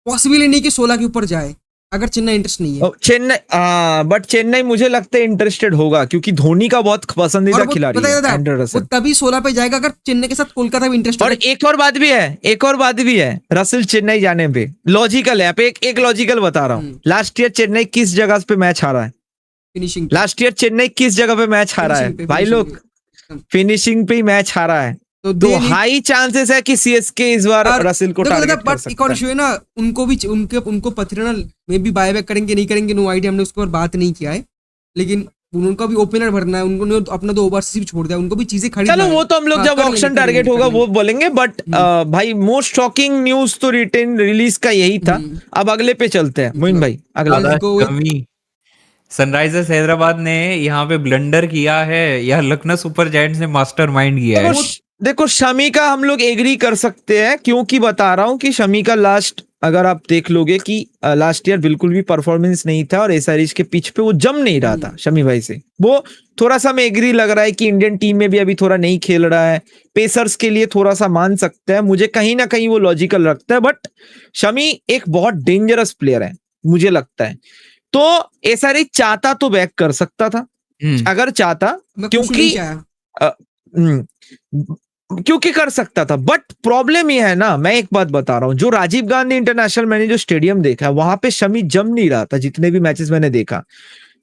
पॉसिबल नहीं कि 16 के ऊपर जाए, अगर चेन्नई इंटरेस्ट नहीं है। चेन्नई बट चेन्नई मुझे लगता है इंटरेस्टेड होगा, क्योंकि धोनी का बहुत पसंदीदा खिलाड़ी है एंड्रे रसेल। तभी 16 पे जाएगा अगर चेन्नई के साथ कोलकाता भी इंटरेस्टेड। और एक और बात भी है रसेल चेन्नई जाने पे लॉजिकल है। एक लॉजिकल बता रहा हूँ, लास्ट ईयर चेन्नई किस जगह पे मैच हारा है? फिनिशिंग। लास्ट ईयर चेन्नई किस जगह पे मैच हारा है भाई लोग? फिनिशिंग पे ही मैच हारा है। तो हाई चांसेस है कि सीएसके इस बार रसेल को टारगेट कर सकता है। एक और इशू है ना, उनको पथरेना में भी बायबैक करेंगे नहीं करेंगे, नो आइडिया, हमने उसके ऊपर बात नहीं किया है। लेकिन उनको भी ओपनर भरना है, उनको अपना तो ओवरसीज छोड़ दिया, उनको भी चीजें खरीदना चलो है। वो तो हम लोग हाँ, जब कर ऑक्शन लेंगे, टारगेट कर होगा लेंगे। वो बोलेंगे, बट भाई मोस्ट शॉकिंग न्यूज तो रिटेन रिलीज का यही था। अब अगले पे चलते हैं मोइन भाई, अगला। Let's go with- Shami, Sunrisers Hyderabad ने यहाँ पे ब्लंडर किया है या लखनऊ सुपर जायंट्स ने मास्टरमाइंड किया है? देखो शमी का हम लोग एग्री कर सकते हैं, क्योंकि बता रहा हूं कि शमी का लास्ट, अगर आप देख लोगे कि लास्ट ईयर बिल्कुल भी परफॉर्मेंस नहीं था और एसआरएच के पिच पे वो जम नहीं रहा था शमी भाई से। वो थोड़ा सा में एग्री लग रहा है कि इंडियन टीम में भी अभी थोड़ा नहीं खेल रहा है, पेसर्स के लिए थोड़ा सा मान सकते हैं, मुझे कहीं ना कहीं वो लॉजिकल लगता है। बट शमी एक बहुत डेंजरस प्लेयर है मुझे लगता है। तो एसआरएच चाहता तो बैक कर सकता था अगर चाहता, मैं कुछ नहीं चाहा। क्योंकि कर सकता था। बट प्रॉब्लम ये है ना, मैं एक बात बता रहा हूं, जो राजीव गांधी इंटरनेशनल मैंने जो स्टेडियम देखा है वहां पे शमी जम नहीं रहा था। जितने भी मैचेस मैंने देखा,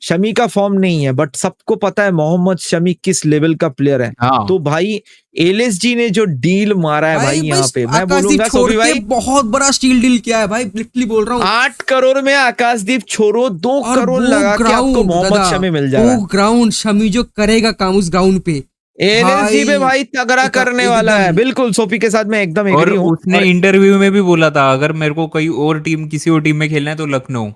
शमी का फॉर्म नहीं है, बट सबको पता है मोहम्मद शमी किस लेवल का प्लेयर है। हाँ। तो भाई एलएसजी ने जो डील मारा है भाई यहाँ पे, मैं बोलूंगा सोफी भाई बहुत बड़ा स्टील डील किया है भाई, लिटरली बोल रहा हूँ। 8 करोड़ में आकाशदीप छोड़ो, 2 और करोड़ वो लगा के आपको मोहम्मद शमी मिल जाएगा। वो ग्राउंड शमी जो करेगा काम उस ग्राउंड पे, एलएसजी पे भाई तगड़ा करने वाला है। बिल्कुल सोफी के साथ मैं एकदम और एग्री हूं। उसने इंटरव्यू में भी बोला था अगर मेरे को कोई और टीम, किसी और टीम में खेलना है तो लखनऊ।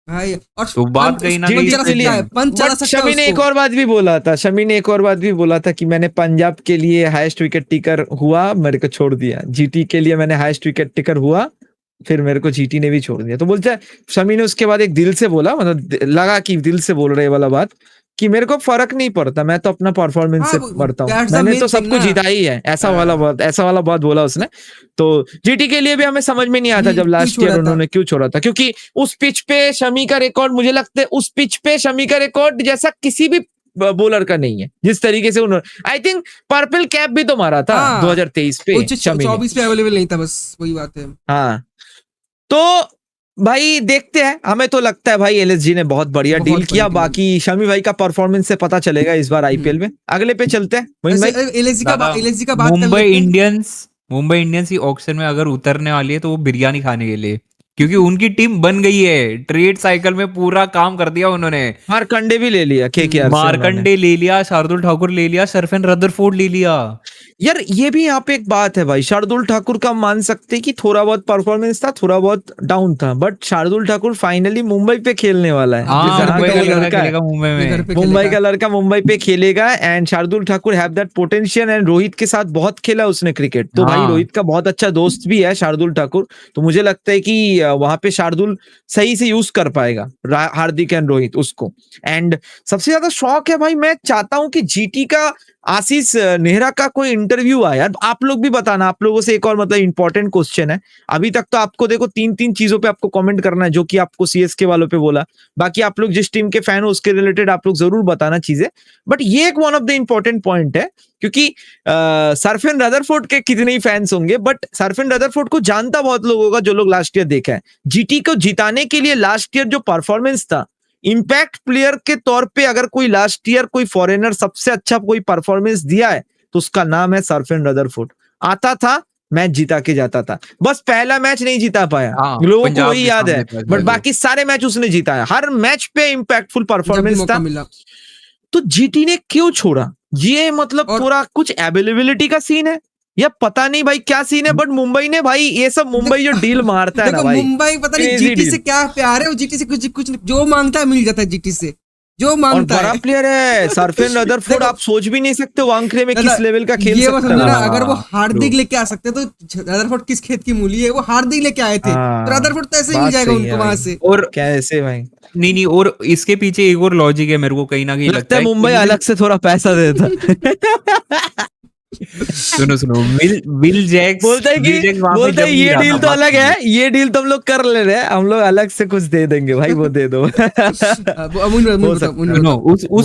भाई और तो बात कहीं ना कहीं चला सकता है, पंच चला सकता है शमी ने एक उसको। और बात भी बोला था, शमी ने एक और बात भी बोला था कि मैंने पंजाब के लिए हाईएस्ट विकेट टेकर हुआ, मेरे को छोड़ दिया। जीटी के लिए मैंने हाईएस्ट विकेट टेकर हुआ, फिर मेरे को जीटी ने भी छोड़ दिया। तो बोलते हैं शमी ने उसके बाद एक दिल से बोला, मतलब लगा कि दिल से बोल रहे वाला बात, कि मेरे को फर्क नहीं पड़ता, मैं तो अपना परफॉर्मेंस से पढ़ता हूँ, मैंने तो सबको जीता ही है, ऐसा वाला बात बोला उसने। तो जीटी के लिए भी हमें समझ में नहीं आता जब लास्ट ईयर उन्होंने क्यों छोड़ा था, क्योंकि उस पिच पे शमी का रिकॉर्ड, मुझे लगता है उस पिच पे शमी का रिकॉर्ड जैसा किसी भी बॉलर का नहीं है। जिस तरीके से उन्होंने आई थिंक पर्पल कैप भी तो मारा था 2023 पे, 24 पे अवेलेबल नहीं था, बस वही बात है। हाँ, तो भाई देखते हैं, हमें तो लगता है भाई एलएसजी ने बहुत बढ़िया डील किया। बाकी शमी भाई का परफॉर्मेंस से पता चलेगा इस बार आईपीएल में। अगले पे चलते हैं एलएसजी का बात कर मुंबई लेते हैं। इंडियंस ही ऑक्शन में अगर उतरने वाली है तो वो बिरयानी खाने के लिए, क्योंकि उनकी टीम बन गई है। ट्रेड साइकिल में पूरा काम कर दिया उन्होंने। मार्कंडे भी ले लिया, केकेआर से मार्कंडे ले लिया, शार्दुल ठाकुर ले लिया, सरफेन रदरफोर्ड ले लिया। यार ये भी यहाँ पे एक बात है भाई, शार्दुल ठाकुर का मान सकते कि थोड़ा बहुत परफॉर्मेंस था, थोड़ा बहुत डाउन था, बट शार्दुल ठाकुर फाइनली मुंबई पे खेलने वाला है। मुंबई का लड़का मुंबई पे खेलेगा, and Shardul Thakur have that potential. And Rohit के साथ बहुत खेला उसने क्रिकेट, तो भाई रोहित का बहुत अच्छा दोस्त भी है शार्दुल ठाकुर। तो मुझे लगता है कि वहां पे शार्दुल सही से यूज कर पाएगा हार्दिक एंड रोहित उसको। एंड सबसे ज्यादा शौक है भाई, मैं चाहता हूं कि जीटी का आशीष नेहरा का कोई इंटरव्यू आया। आप लोग भी बताना, आप लोगों से एक और मतलब इंपॉर्टेंट क्वेश्चन है। अभी तक तो आपको देखो 3 चीजों पे आपको कमेंट करना है, जो कि आपको सीएसके वालों पे बोला। बाकी आप लोग जिस टीम के फैन हो उसके रिलेटेड आप लोग जरूर बताना चीजें। बट ये एक one of the important point है, क्योंकि सरफेन रदरफोर्ड के कितने ही फैंस होंगे, बट सरफेन रदरफोर्ड को जानता बहुत लोग होगा जो लोग लास्ट ईयर देखा है। जीटी को जिताने के लिए लास्ट ईयर जो परफॉर्मेंस था, इंपैक्ट प्लेयर के तौर पे अगर कोई लास्ट ईयर कोई फॉरेनर सबसे अच्छा कोई परफॉर्मेंस दिया है तो उसका नाम है सरफेन रदरफोर्ड। आता था, मैच जीता के जाता था, बस पहला मैच नहीं जीता पाया, लोगों को वही याद है, बट बाकी सारे मैच उसने जीता है, हर मैच पे इंपैक्टफुल परफॉर्मेंस था। तो जीटी ने क्यों छोड़ा? ये मतलब थोड़ा कुछ अवेलेबिलिटी का सीन है या पता नहीं भाई क्या सीन है, बट मुंबई ने भाई ये सब, मुंबई जो डील मारता है ना भाई, मुंबई पता नहीं जीटी से क्या प्यार है, वो जीटी से कुछ जो मांगता है मिल जाता है, जीटी से जो मांगता है। बड़ा प्लेयर है सरफेन रदरफोर्ड, आप सोच भी नहीं सकते वांकरे में किस लेवल का खेल सकता है। अगर वो हार्दिक लेके आ सकते तो रदरफोर्ड किस खेत की मूली है, वो हार्दिक लेके आए थे, तो रदरफोर्ड तो ऐसे ही मिल जाएगा उनको वहां से। और कैसे भाई नहीं, और इसके पीछे एक और लॉजिक है, मेरे को कहीं ना कहीं लगता है मुंबई अलग से थोड़ा पैसा देता। सुनो विल जैक्स बोलता है ये डील तो अलग है, ये डील तो हम लोग कर ले रहे हैं, हम लोग अलग से कुछ दे देंगे भाई, वो दे दो। उस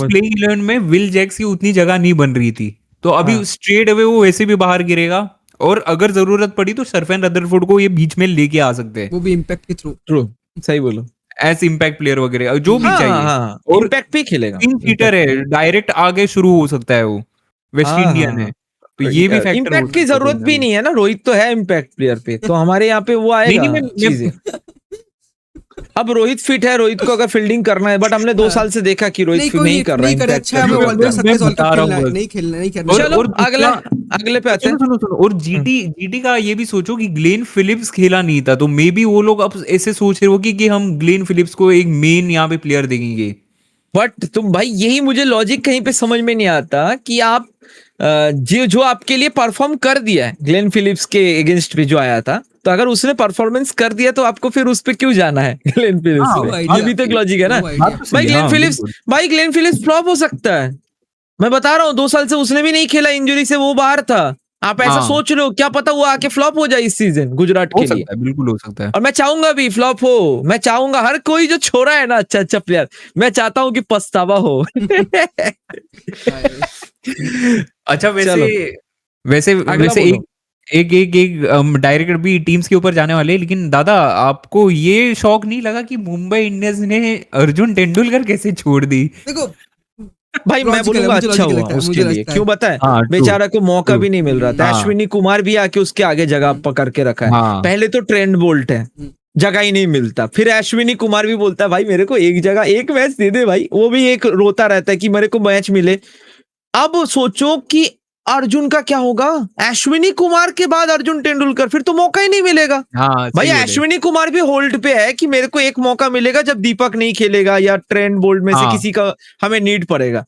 प्लेइंग 11 में विल जैक्स की उतनी जगह नहीं बन रही थी, तो अभी स्ट्रेट अवे वो वैसे भी बाहर गिरेगा, और अगर जरूरत पड़ी तो सरफेन रदरफोर्ड को ये बीच में लेके आ सकते हैं, वो भी इंपैक्ट के थ्रू। ट्रू, सही बोलो, एज इंपैक्ट प्लेयर वगैरह जो भी चाहिए। और इंपैक्ट पे खेलेगा, सीटर है, डायरेक्ट आगे शुरू हो सकता है, वो वेस्ट इंडियन है, तो ये भी फैक्टर। इंपैक्ट की जरूरत भी नहीं है ना, रोहित तो है इंपैक्ट प्लेयर पे, तो हमारे यहाँ पे वो आएगा चीजें। अब रोहित फिट है, रोहित को अगर फील्डिंग करना है, बट हमने 2 साल से देखा कि रोहित फिट नहीं कर रहा नहीं करे, impact अच्छा है, कर हमें रहा वर्ल्ड है। कप मैं सक्सेस बता रहा हूँ खेलना है, बस। नहीं खेलना, नहीं करना। और चलो दूसरा- अगले पे आते सुनो हैं। सुनो सुनो, और जीटी का ये भी सोचो कि ग्लेन फिलिप्स खेला नहीं था, तो मे बी वो लोग अब ऐसे सोच रहे हो कि हम ग्लेन फिलिप्स को एक मेन यहाँ पे प्लेयर देंगे। बट तुम भाई, यही मुझे लॉजिक कहीं पे समझ में नहीं आता कि आप जो आपके लिए परफॉर्म कर दिया है ग्लेन फिलिप्स के अगेंस्ट पे जो आया था, तो अगर उसने परफॉर्मेंस कर दिया तो आपको फिर उस पे क्यों जाना है ग्लेन फिलिप्स हाँ, पे? idea, ये भी तो एक लॉजिक है ना no idea। बात तो सही भाई। है, हाँ, बिल्कुल। ग्लेन फिलिप्स फ्लॉप हो सकता है, मैं बता रहा हूँ। 2 साल से उसने भी नहीं खेला, इंजरी से वो बाहर था। आप ऐसा हाँ, सोच रहे हो, क्या पता वो आके फ्लॉप हो जाए इस सीजन गुजरात हो के लिए। सकता है, बिल्कुल हो सकता है। और मैं चाहूंगा भी फ्लॉप हो, मैं चाहूंगा हर कोई जो छोड़ा है ना अच्छा अच्छा प्लेयर, मैं चाहता हूँ कि पछतावा हो। अच्छा, वैसे चलो वैसे अगला वैसे बोलो। एक डायरेक्टर भी टीम्स के ऊपर जाने वाले हैं, लेकिन दादा आपको ये शौक नहीं लगा कि मुंबई इंडियंस ने अर्जुन तेंदुलकर कैसे छोड़ दी? देखो भाई मैं लॉजिकल है, बोलूंगा मुझे अच्छा लॉजिकल हुआ लगता है, उसके मुझे लिए, लगता है। क्यों बता है? हाँ, ट्रू, बेचारा को मौका ट्रू। भी नहीं मिल रहा था। हाँ, अश्विनी कुमार भी आके उसके आगे जगह पकड़ के रखा है। हाँ, पहले तो ट्रेंट बोल्ट है, जगह ही नहीं मिलता, फिर अश्विनी कुमार भी बोलता है भाई मेरे को एक जगह एक मैच दे दे भाई, वो भी एक रोता रहता है कि मेरे को मैच मिले। अब सोचो कि अर्जुन का क्या होगा, अश्विनी कुमार के बाद अर्जुन तेंदुलकर, फिर तो मौका ही नहीं मिलेगा। हाँ, भाई सही बोले। अश्विनी कुमार भी होल्ड पे है कि मेरे को एक मौका मिलेगा जब दीपक नहीं खेलेगा या ट्रेंट बोल्ट में से हाँ, किसी का हमें नीड पड़ेगा।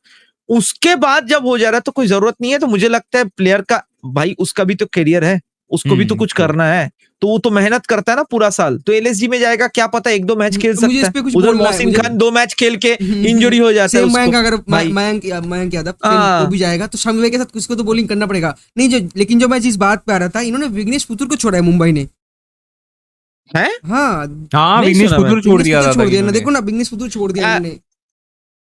उसके बाद जब हो जा रहा है तो कोई जरूरत नहीं है। तो मुझे लगता है प्लेयर का, भाई उसका भी तो करियर है, उसको भी तो कुछ ट्रू। करना है, तो वो तो मेहनत करता है ना पूरा साल। तो एलएसजी में जाएगा, क्या पता 1-2 मैच खेल मुझे सकता इस पे कुछ है। उधर बोलना है, मोहसिन मुझे- खान 2 मैच खेल के इंजरी हो जाता है सेम मयंक, उसको। अगर भाई मयंक यादव हाँ। वो भी जाएगा तो शमी के साथ किसको तो बॉलिंग करना पड़ेगा। नहीं जो, लेकिन जो मैं जिस बात पे आ रहा था, इन्होंने विघ्नेश पुथुर को छोड़ा है मुंबई ने। है हाँ, हाँ, नहीं विघ्नेश सुना मैं। पुथुर छोड़ विघ्नेश दिया पुथुर था छोड़ दिया ना, इन्होंने। देखो ना, विघ्नेश पुथुर छोड़ दिया आ, इन्होंने।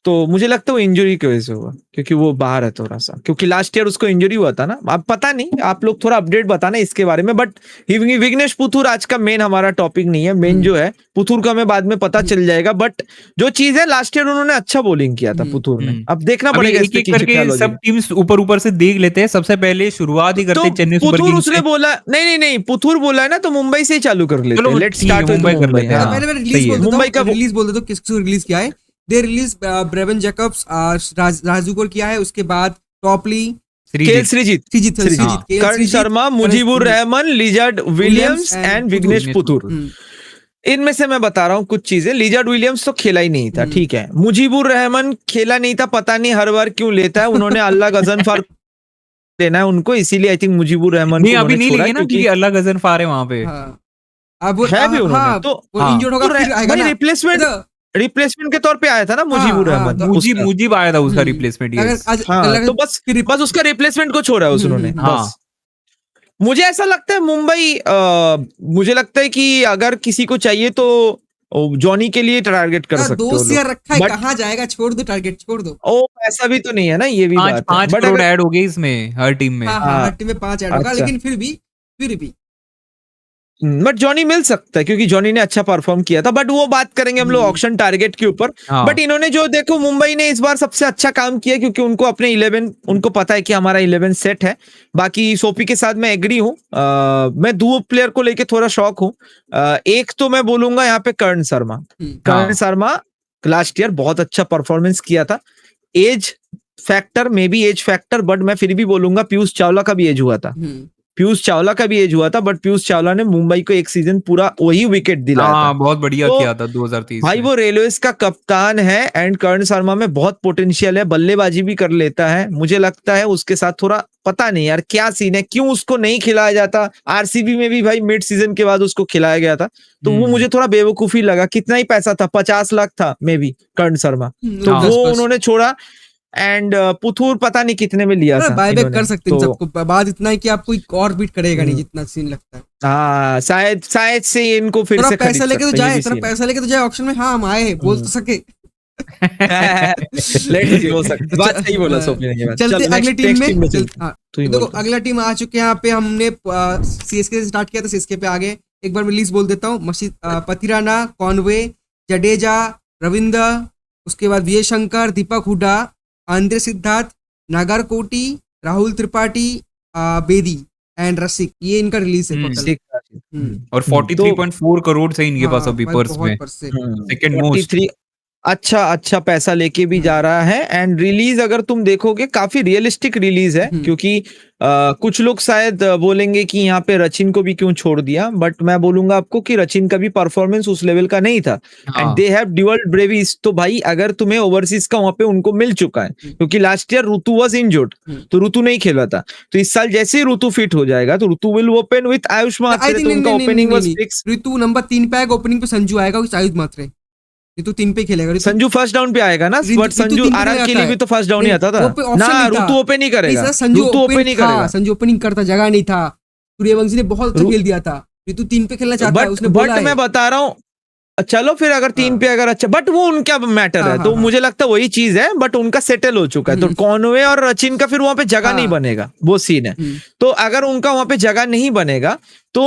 तो मुझे लगता है वो इंजरी की वजह से हुआ, क्योंकि वो बाहर है थोड़ा सा, क्योंकि लास्ट ईयर उसको इंजरी हुआ था ना। अब पता नहीं, आप लोग थोड़ा अपडेट बताना इसके बारे में। बट विघ्नेश पुथुर आज का मेन हमारा टॉपिक नहीं है। मेन जो है पुथुर का हमें बाद में पता चल जाएगा। बट जो चीज है, लास्ट ईयर उन्होंने अच्छा बॉलिंग किया था पुथुर ने। अब देखना अभी पड़ेगा इस एक पे एक कि क्या करके लॉजिक सब टीम्स ऊपर ऊपर से देख लेते हैं। सबसे पहले शुरुआत ही करते तो हैं चेन्नई सुपर पुथुर किंग्स उसने से। बोला, नहीं पुथुर बोला है ना, तो मुंबई से ही चालू कर लेते चलो हैं। लेट्स ठीक है, स्टार्ट विद मुंबई कर मुंबई। लेते हैं। हाँ पहले मैं सही रिलीज है। बोल देता मुंबई हूँ, का रिलीज बोल देता हूँ किसको रिलीज किया है। They release Bevon Jacobs, Raju को किया है, उसके बाद Topley, KL Shrijith. Shrijith, Karn Sharma, Mujeebur Rahman, Lizaad Williams and Vignesh Puthur. इनमें से मैं बता रहा हूँ कुछ चीजें। लिजार्ड विलियम्स तो खेला ही नहीं था, ठीक है। मुजीबुर रहमान खेला नहीं था, पता नहीं हर बार क्यों लेता है। उन्होंने अल्लाह गजनफार लेना है उनको, इसीलिए आई थिंक मुजीबुर रहमान नहीं, को अभी उन्होंने नहीं छोड़ा, लेंगे ना, क्योंकि क्योंकि अल्लाह गजनफार है वहां पे। अब है भी उन्होंने। हाँ, तो वो इंजर्ड होगा फिर आएगा भाई ना। रिप्लेसमेंट के तौर पे आया था ना मुजीबुर रहमान। मुजीब आया था उसका रिप्लेसमेंट, अगर यस। आज हाँ, तो बस उसका रिप्लेसमेंट को छोड़ा है उन्होंने, हाँ। बस। मुझे ऐसा लगता है मुंबई, मुझे लगता है कि अगर किसी को चाहिए तो जॉनी के लिए टारगेट कर सकते हो 2 ईयर लोग। रखा है, बट कहाँ जाएगा, छोड़ दो, टारगेट छोड़ दो। ओ ऐसा भी तो नहीं है ना, ये भी बात है। 5 बट करोड़ अगर ऐड हो गए इसमें हर टीम में। हाँ, हाँ, हर टीम में 5 ऐड होगा, अच्छा। लेकिन फिर भी बट जॉनी मिल सकता है, क्योंकि जॉनी ने अच्छा परफॉर्म किया था। बट वो बात करेंगे हम लोग ऑक्शन टारगेट के ऊपर। हाँ। बट इन्होंने जो, देखो मुंबई ने इस बार सबसे अच्छा काम किया, क्योंकि उनको अपने 11, उनको पता है कि हमारा 11 सेट है। बाकी सोपी के साथ मैं एग्री हूँ। मैं 2 प्लेयर को लेके थोड़ा शौक हूँ। एक तो मैं बोलूंगा यहाँ पे कर्ण शर्मा लास्ट ईयर बहुत अच्छा परफॉर्मेंस किया था। Age factor, may be age factor, but मैं फिर भी बोलूंगा पीयूष चावला का भी एज हुआ था। पीयूष चावला का भी एज हुआ था, बट पीयूष चावला ने मुंबई को एक सीजन पूरा वही विकेट दिलाया था। बहुत बढ़िया तो किया था 2023 भाई में। वो रेलवेज का कप्तान है, एंड कर्ण शर्मा में बहुत पोटेंशियल है, बल्लेबाजी भी कर लेता है। मुझे लगता है उसके साथ थोड़ा, पता नहीं यार क्या सीन है, क्यों उसको नहीं खिलाया जाता। आरसीबी में भी भाई मिड सीजन के बाद उसको खिलाया गया था, तो वो मुझे थोड़ा बेवकूफी लगा। कितना ही पैसा था, 50 लाख था मे बी कर्ण शर्मा, तो हाँ। वो उन्होंने छोड़ा। एंड पुथुर पता नहीं कितने में लिया था बायबैक इन्होंने। कर सकते हैं तो सबको, बात इतना है कि आप कोई और बीट करेगा नहीं, जितना सीन लगता है। हाँ, शायद से इनको फिर थोड़ा से खरीद पैसा लेके तो सकते हैं, ये जाए, भी थोड़ा सीन है। पैसा लेके तो जाए ऑक्शन में। हाँ, हम आए हैं, बोल तो सके। लेट्स सी, हो सकता है। बात सही बोला सोफी ने, ये बात। चलते चल, अगली next टीम में। चलते। हाँ, तू ही देखो बोल। अगला टीम आ चुके हैं। यहाँ पे हमने सीएसके से स्टार्ट किया था, सीएसके पे आगे एक बार मैं लिस्ट बोल देता हूँ। पतिराना, कॉनवे, जडेजा, रविंद्र, उसके बाद वी शंकर, दीपक हुडा, आंद्रे सिद्धार्थ, नागरकोटी, राहुल त्रिपाठी, बेदी एंड रसिक। ये इनका रिलीज है टोटल। और 43.4 करोड़ से इनके पास अभी पर्स में, सेकंड मोस्ट। 43 अच्छा पैसा लेके भी जा रहा है। एंड रिलीज अगर तुम देखोगे काफी रियलिस्टिक रिलीज है, क्योंकि कुछ लोग शायद बोलेंगे कि यहाँ पे रचिन को भी क्यों छोड़ दिया, बट मैं बोलूंगा आपको कि रचिन का भी परफॉर्मेंस उस लेवल का नहीं था। And they have dual Brevis, तो भाई अगर तुम्हें ओवरसीज का वहां पे उनको मिल चुका है, क्योंकि last year Ritu was injured, तो ऋतु नहीं खेला था, तो इस साल जैसे ही ऋतु फिट हो जाएगा तो ऋतु विल ओपन विथ आयुष मात्रे, तो उनका opening was fix. Ritu number 3 पे आएगा, ओपनिंग पे संजू आएगा, आयुष मात्रे। ऋतु 3 पे खेलेगा। संजू फर्स्ट डाउन पे आएगा ना, बट संजू आरआर के लिए भी तो फर्स्ट डाउन ही आता था ना। ऋतु ओपन ही करेगा, ऋतु ओपन ही करेगा। संजू ओपनिंग करता, जगह नहीं था, सूर्यवंशी ने बहुत अच्छा खेल दिया था। ऋतु 3 पे खेलना चाहता है, उसने बोला है। मैं बता रहा हूँ, चलो फिर अगर 3 पे अगर अच्छा, बट वो उनका मैटर है, तो मुझे लगता है वही चीज है, बट उनका सेटल हो चुका है, तो कॉनवे और रचिन का फिर वहां पे जगह नहीं बनेगा, वो सीन है। तो अगर उनका वहां पे जगह नहीं बनेगा तो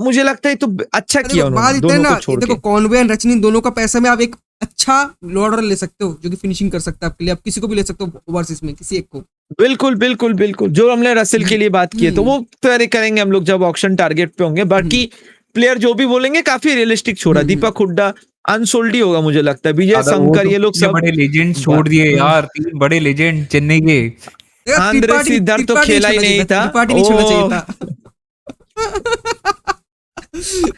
मुझे लगता है तो अच्छा किया उन्होंने दोनों को छोड़ के। देखो कॉनवे और रचिन दोनों का पैसा में आप एक अच्छा लॉर्डर ले सकते हो जो कि फिनिशिंग कर सकता है आपके लिए, आप किसी को भी ले सकते हो ओवरसीज में, किसी एक को। बिल्कुल बिल्कुल बिल्कुल, जो हमने रसेल के लिए बात की है तो वो तैयारी करेंगे हम लोग जब ऑक्शन टारगेट पे होंगे। बाकी प्लेयर जो भी बोलेंगे काफी रियलिस्टिक छोड़ा। दीपक हुड्डा अनसोल्ड ही होगा मुझे लगता है, विजय शंकर, ये लोग सब बड़े लेजेंड छोड़ दिए यार, 3 बड़े लेजेंड चेन्नई के। आंद्रे सिद्धार्थ तो खेला ही नहीं था, त्रिपाठी नहीं छोड़ना चाहिए था।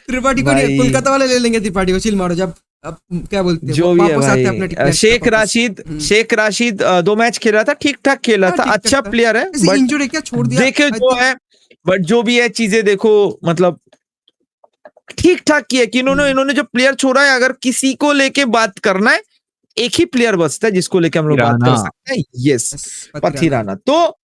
त्रिपाठी को कोलकाता वाले ले लेंगे, त्रिपाठी को चिल मारो, जब अब क्या बोलते हैं जो भी है भाई। शेख राशिद 2 मैच खेला था, ठीक ठाक खेला था, अच्छा प्लेयर है, बट इंजरी क्या छोड़ दिया देखे जो है, बट जो भी है चीजें देखो, मतलब ठीक ठाक किया कि इन्होंने जो प्लेयर छोड़ा है, अगर किसी को लेके बात करना है एक ही प्लेयर बचता है जिसको लेके हम लोग बात कर सकते हैं, यस पथिराना। तो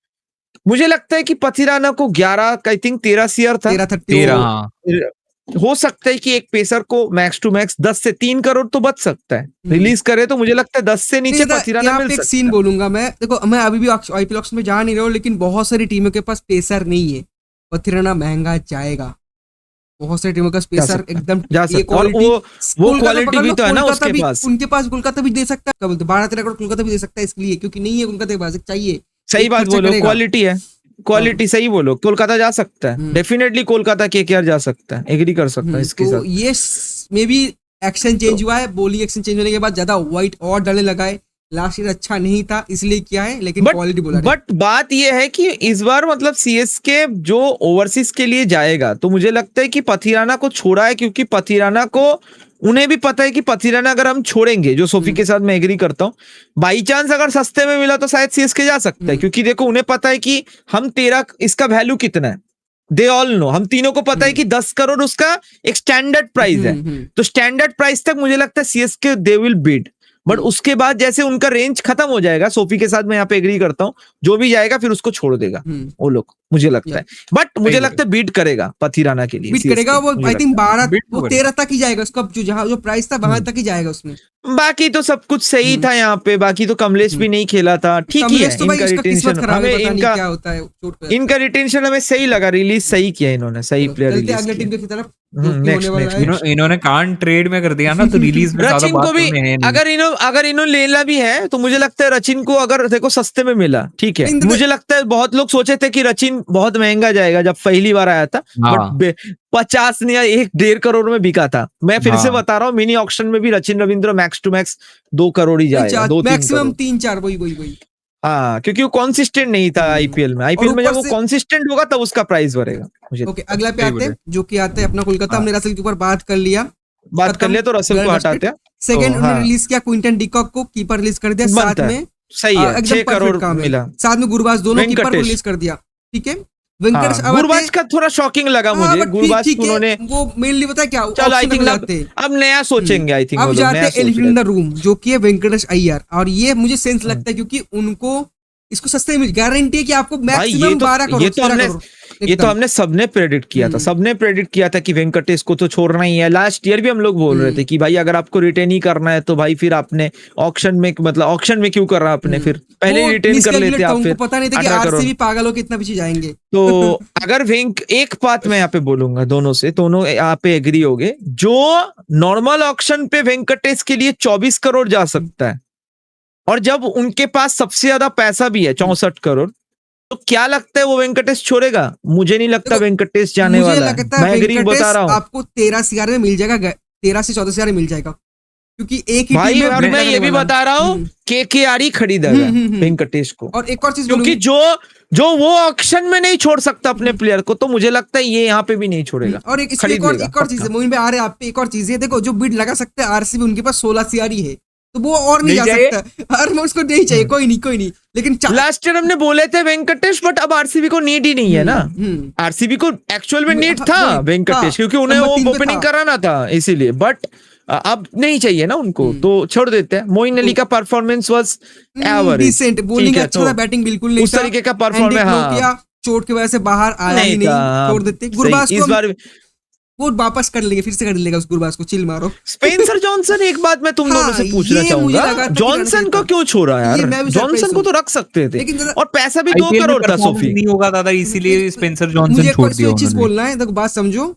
मुझे लगता है कि पथिराना को 11 आई थिंक 13 सीआर था, 13 हो सकता है कि एक पेसर को मैक्स टू मैक्स 10 से 3 करोड़ तो बच सकता है, रिलीज करे तो मुझे लगता है 10 से नीचे पथिराना मिल सकता है। एक सीन बोलूंगा मैं, देखो मैं अभी भी आईपीएल ऑक्शन में जा नहीं रहा हूँ, लेकिन बहुत सारी टीमों के पास पेसर नहीं है, पथिराना महंगा जाएगा। बहुत सारी टीमों का पेसर एकदम वो क्वालिटी भी तो है ना उसके पास, उनके पास कोलकाता भी दे सकता है, 12-13 करोड़ कोलकाता भी दे सकता है, इसलिए क्योंकि नहीं है कोलकाता के पास, चाहिए। सही बात बोलो, क्वालिटी है, क्वालिटी सही बोलो, कोलकाता जा सकता है, डेफिनेटली कोलकाता केकेआर जा सकता है, एग्री कर सकता है इसके साथ। ये मे बी एक्शन चेंज हुआ है, बॉलिंग एक्शन चेंज होने के बाद ज्यादा व्हाइट और डालने लगा है, लास्ट ईयर अच्छा नहीं था इसलिए किया है, लेकिन क्वालिटी बोला। बट बात ये है कि इस बार मतलब सीएसके जो ओवरसीज के लिए जाएगा, तो मुझे लगता है कि पथिराना को छोड़ा है, क्योंकि पथिराना को उन्हें भी पता है कि पथिराना अगर हम छोड़ेंगे, जो सोफी के साथ मैं एग्री करता हूं, बाई चांस अगर सस्ते में मिला तो शायद सीएसके जा सकता है, क्योंकि देखो उन्हें पता है कि हम 13 इसका वैल्यू कितना है, दे ऑल नो, हम तीनों को पता है कि 10 करोड़ उसका एक स्टैंडर्ड प्राइस है, तो स्टैंडर्ड प्राइस तक मुझे लगता है CSK they will Beed. But उसके बाद जैसे उनका रेंज खत्म हो जाएगा, सोफी के साथ मैं यहाँ पे एग्री करता हूँ, जो भी जाएगा फिर उसको छोड़ देगा वो लोग, मुझे लगता है। बट मुझे लगता है बीट करेगा पथिराना के लिए, बीट करेगा वो, आई थिंक 13 तक ही जाएगा उसका, जो प्राइस था वहां तक ही जाएगा उसमें। बाकी तो सब कुछ सही था यहाँ पे, बाकी तो कमलेश भी नहीं खेला था, ठीक ही है। इनका रिटेंशन हमें इनका रिटेंशन हमें सही लगा, रिलीज सही किया इन्होंने, सही प्लेयर रिलीज अगले टीम की तरफ इन्होंने कान ट्रेड में कर दिया ना, तो रिलीज में रचिन को भी अगर इन्होंने लेना भी है तो मुझे लगता है रचिन को अगर देखो सस्ते में मिला, ठीक है। मुझे लगता है बहुत लोग सोचे थे कि रचिन बहुत महंगा जाएगा जब पहली बार आया था, बट 50 या 1-1.5 करोड़ में बिका था। मैं फिर से बता रहा हूँ, मिनी ऑक्शन में भी Rachin Ravindra max to max 2 crore ही जाएगा, 2-3 मैक्सिमम 3-4, वही। हाँ, क्योंकि वो कॉन्सिस्टेंट नहीं था आईपीएल में जब वो कॉन्सिस्टेंट होगा तब उसका प्राइस बढ़ेगा। ओके, अगला पे आते हैं, जो कि आते हैं अपना कोलकाता। हमने रसेल के ऊपर बात कर लिया तो रसेल को हटाते हैं। सेकंड उन्होंने रिलीज किया क्विंटन डिकॉक को, कीपर रिलीज कर दिया, साथ में सही है 6 करोड़ मिला, साथ में गुरबाज, दोनों कीपर को रिलीज कर दिया, ठीक है। वेंकटेश गुरबाज का थोड़ा शॉकिंग लगा मुझे, गुरबाज उन्होंने वो मेनली पता है क्या, चलो आई थिंक अब नया सोचेंगे, आई थिंक अब जाते हैं एलिफेंट इन द रूम, जो कि है वेंकटेश अय्यर, और ये मुझे सेंस लगता है क्योंकि उनको इसको सस्ते में गारंटी है कि आपको मैक्सिमम 12 करोड़। ये तो हमने सबने प्रेडिक्ट किया था, सबने प्रेडिक्ट किया था कि वेंकटेश को तो छोड़ना ही है। लास्ट ईयर भी हम लोग बोल रहे थे कि भाई अगर आपको रिटेन ही करना है तो भाई फिर आपने ऑक्शन में, मतलब ऑक्शन में क्यों कर रहा आपने, फिर पहले रिटेन कर लेते आप, फिर पता नहीं था कि आरसीबी पागल हो कितना पीछे जाएंगे। तो अगर एक बात मैं यहाँ पे बोलूंगा, दोनों यहाँ पे एग्री होगे, जो नॉर्मल ऑक्शन पे वेंकटेश के लिए 24 करोड़ जा सकता है, और जब उनके पास सबसे ज्यादा पैसा भी है 64 करोड़, तो क्या लगता है वो वेंकटेश छोड़ेगा? मुझे नहीं लगता देखो, वेंकटेश जाने मुझे वाला है। लगता है मैं एग्री वेंकटेश बता रहा हूँ आपको 13 CR में मिल जाएगा, 13 से 14 CR में मिल जाएगा, क्योंकि एक ही भाई। टीम में और बिल्ड मैं करने ये भी वाला। बता रहा हूँ KKR ही खरीदेगा वेंकटेश को, और एक और चीज क्योंकि बोलूंगी, जो वो ऑक्शन में नहीं छोड़ सकता अपने प्लेयर को, तो मुझे लगता है ये यहाँ पे भी नहीं छोड़ेगा, और एक इसमें खरीद लेगा एक और चीज है, मोइन पे आ रहे हैं आप पे, एक और चीज है, देखो जो बिड लगा सकते हैं आरसीबी, उनके पास 16 CR ही है, तो वो और नहीं जा चाहिए? सकता, और मैं उसको नहीं चाहिए, कोई नहीं, लेकिन लास्ट ईयर हमने बोले थे वेंकटेश, बट अब आरसीबी को नीड ही नहीं है ना। आरसीबी को एक्चुअल में नीड था वही, वेंकटेश, हाँ, क्योंकि उन्हें नंबर वो 3 पे ओपनिंग था। कराना था इसीलिए, बट अब नहीं चाहिए ना उनको, तो छोड़ देते हैं। मोइन अली का performance was average, decent, bowling अच्छा था, बैटिंग बिल्कुल नहीं उस था, तरीके का हैंडी परफॉर्मेंस फ्लो हाँ किया, चोट की वजह से बाहर आया ही नहीं था। नहीं, छोड़ देते। सही, गुरबाज इस को बार वो वापस कर लेंगे, फिर से कर लेगा उस गुरबाज को, चिल मारो। स्पेंसर जॉनसन, एक बात मैं तुम दोनों से पूछना ये मुझे चाहूंगा, लगा था कि जॉनसन रहना को चाहिए क्यों छोड़ा था। ये यार? मैं भी जॉनसन सरप्राइज को हूँ, तो रख सकते थे, लेकिन और पैसा भी 2 आईपीएल में करोड़ था परफॉर्मेंस सोफी। नहीं होगा दादा, इसीलिए स्पेंसर जॉनसन मुझे छोड़ दिया एक चीज उन्होंने। बोलना है, देखो बात समझो,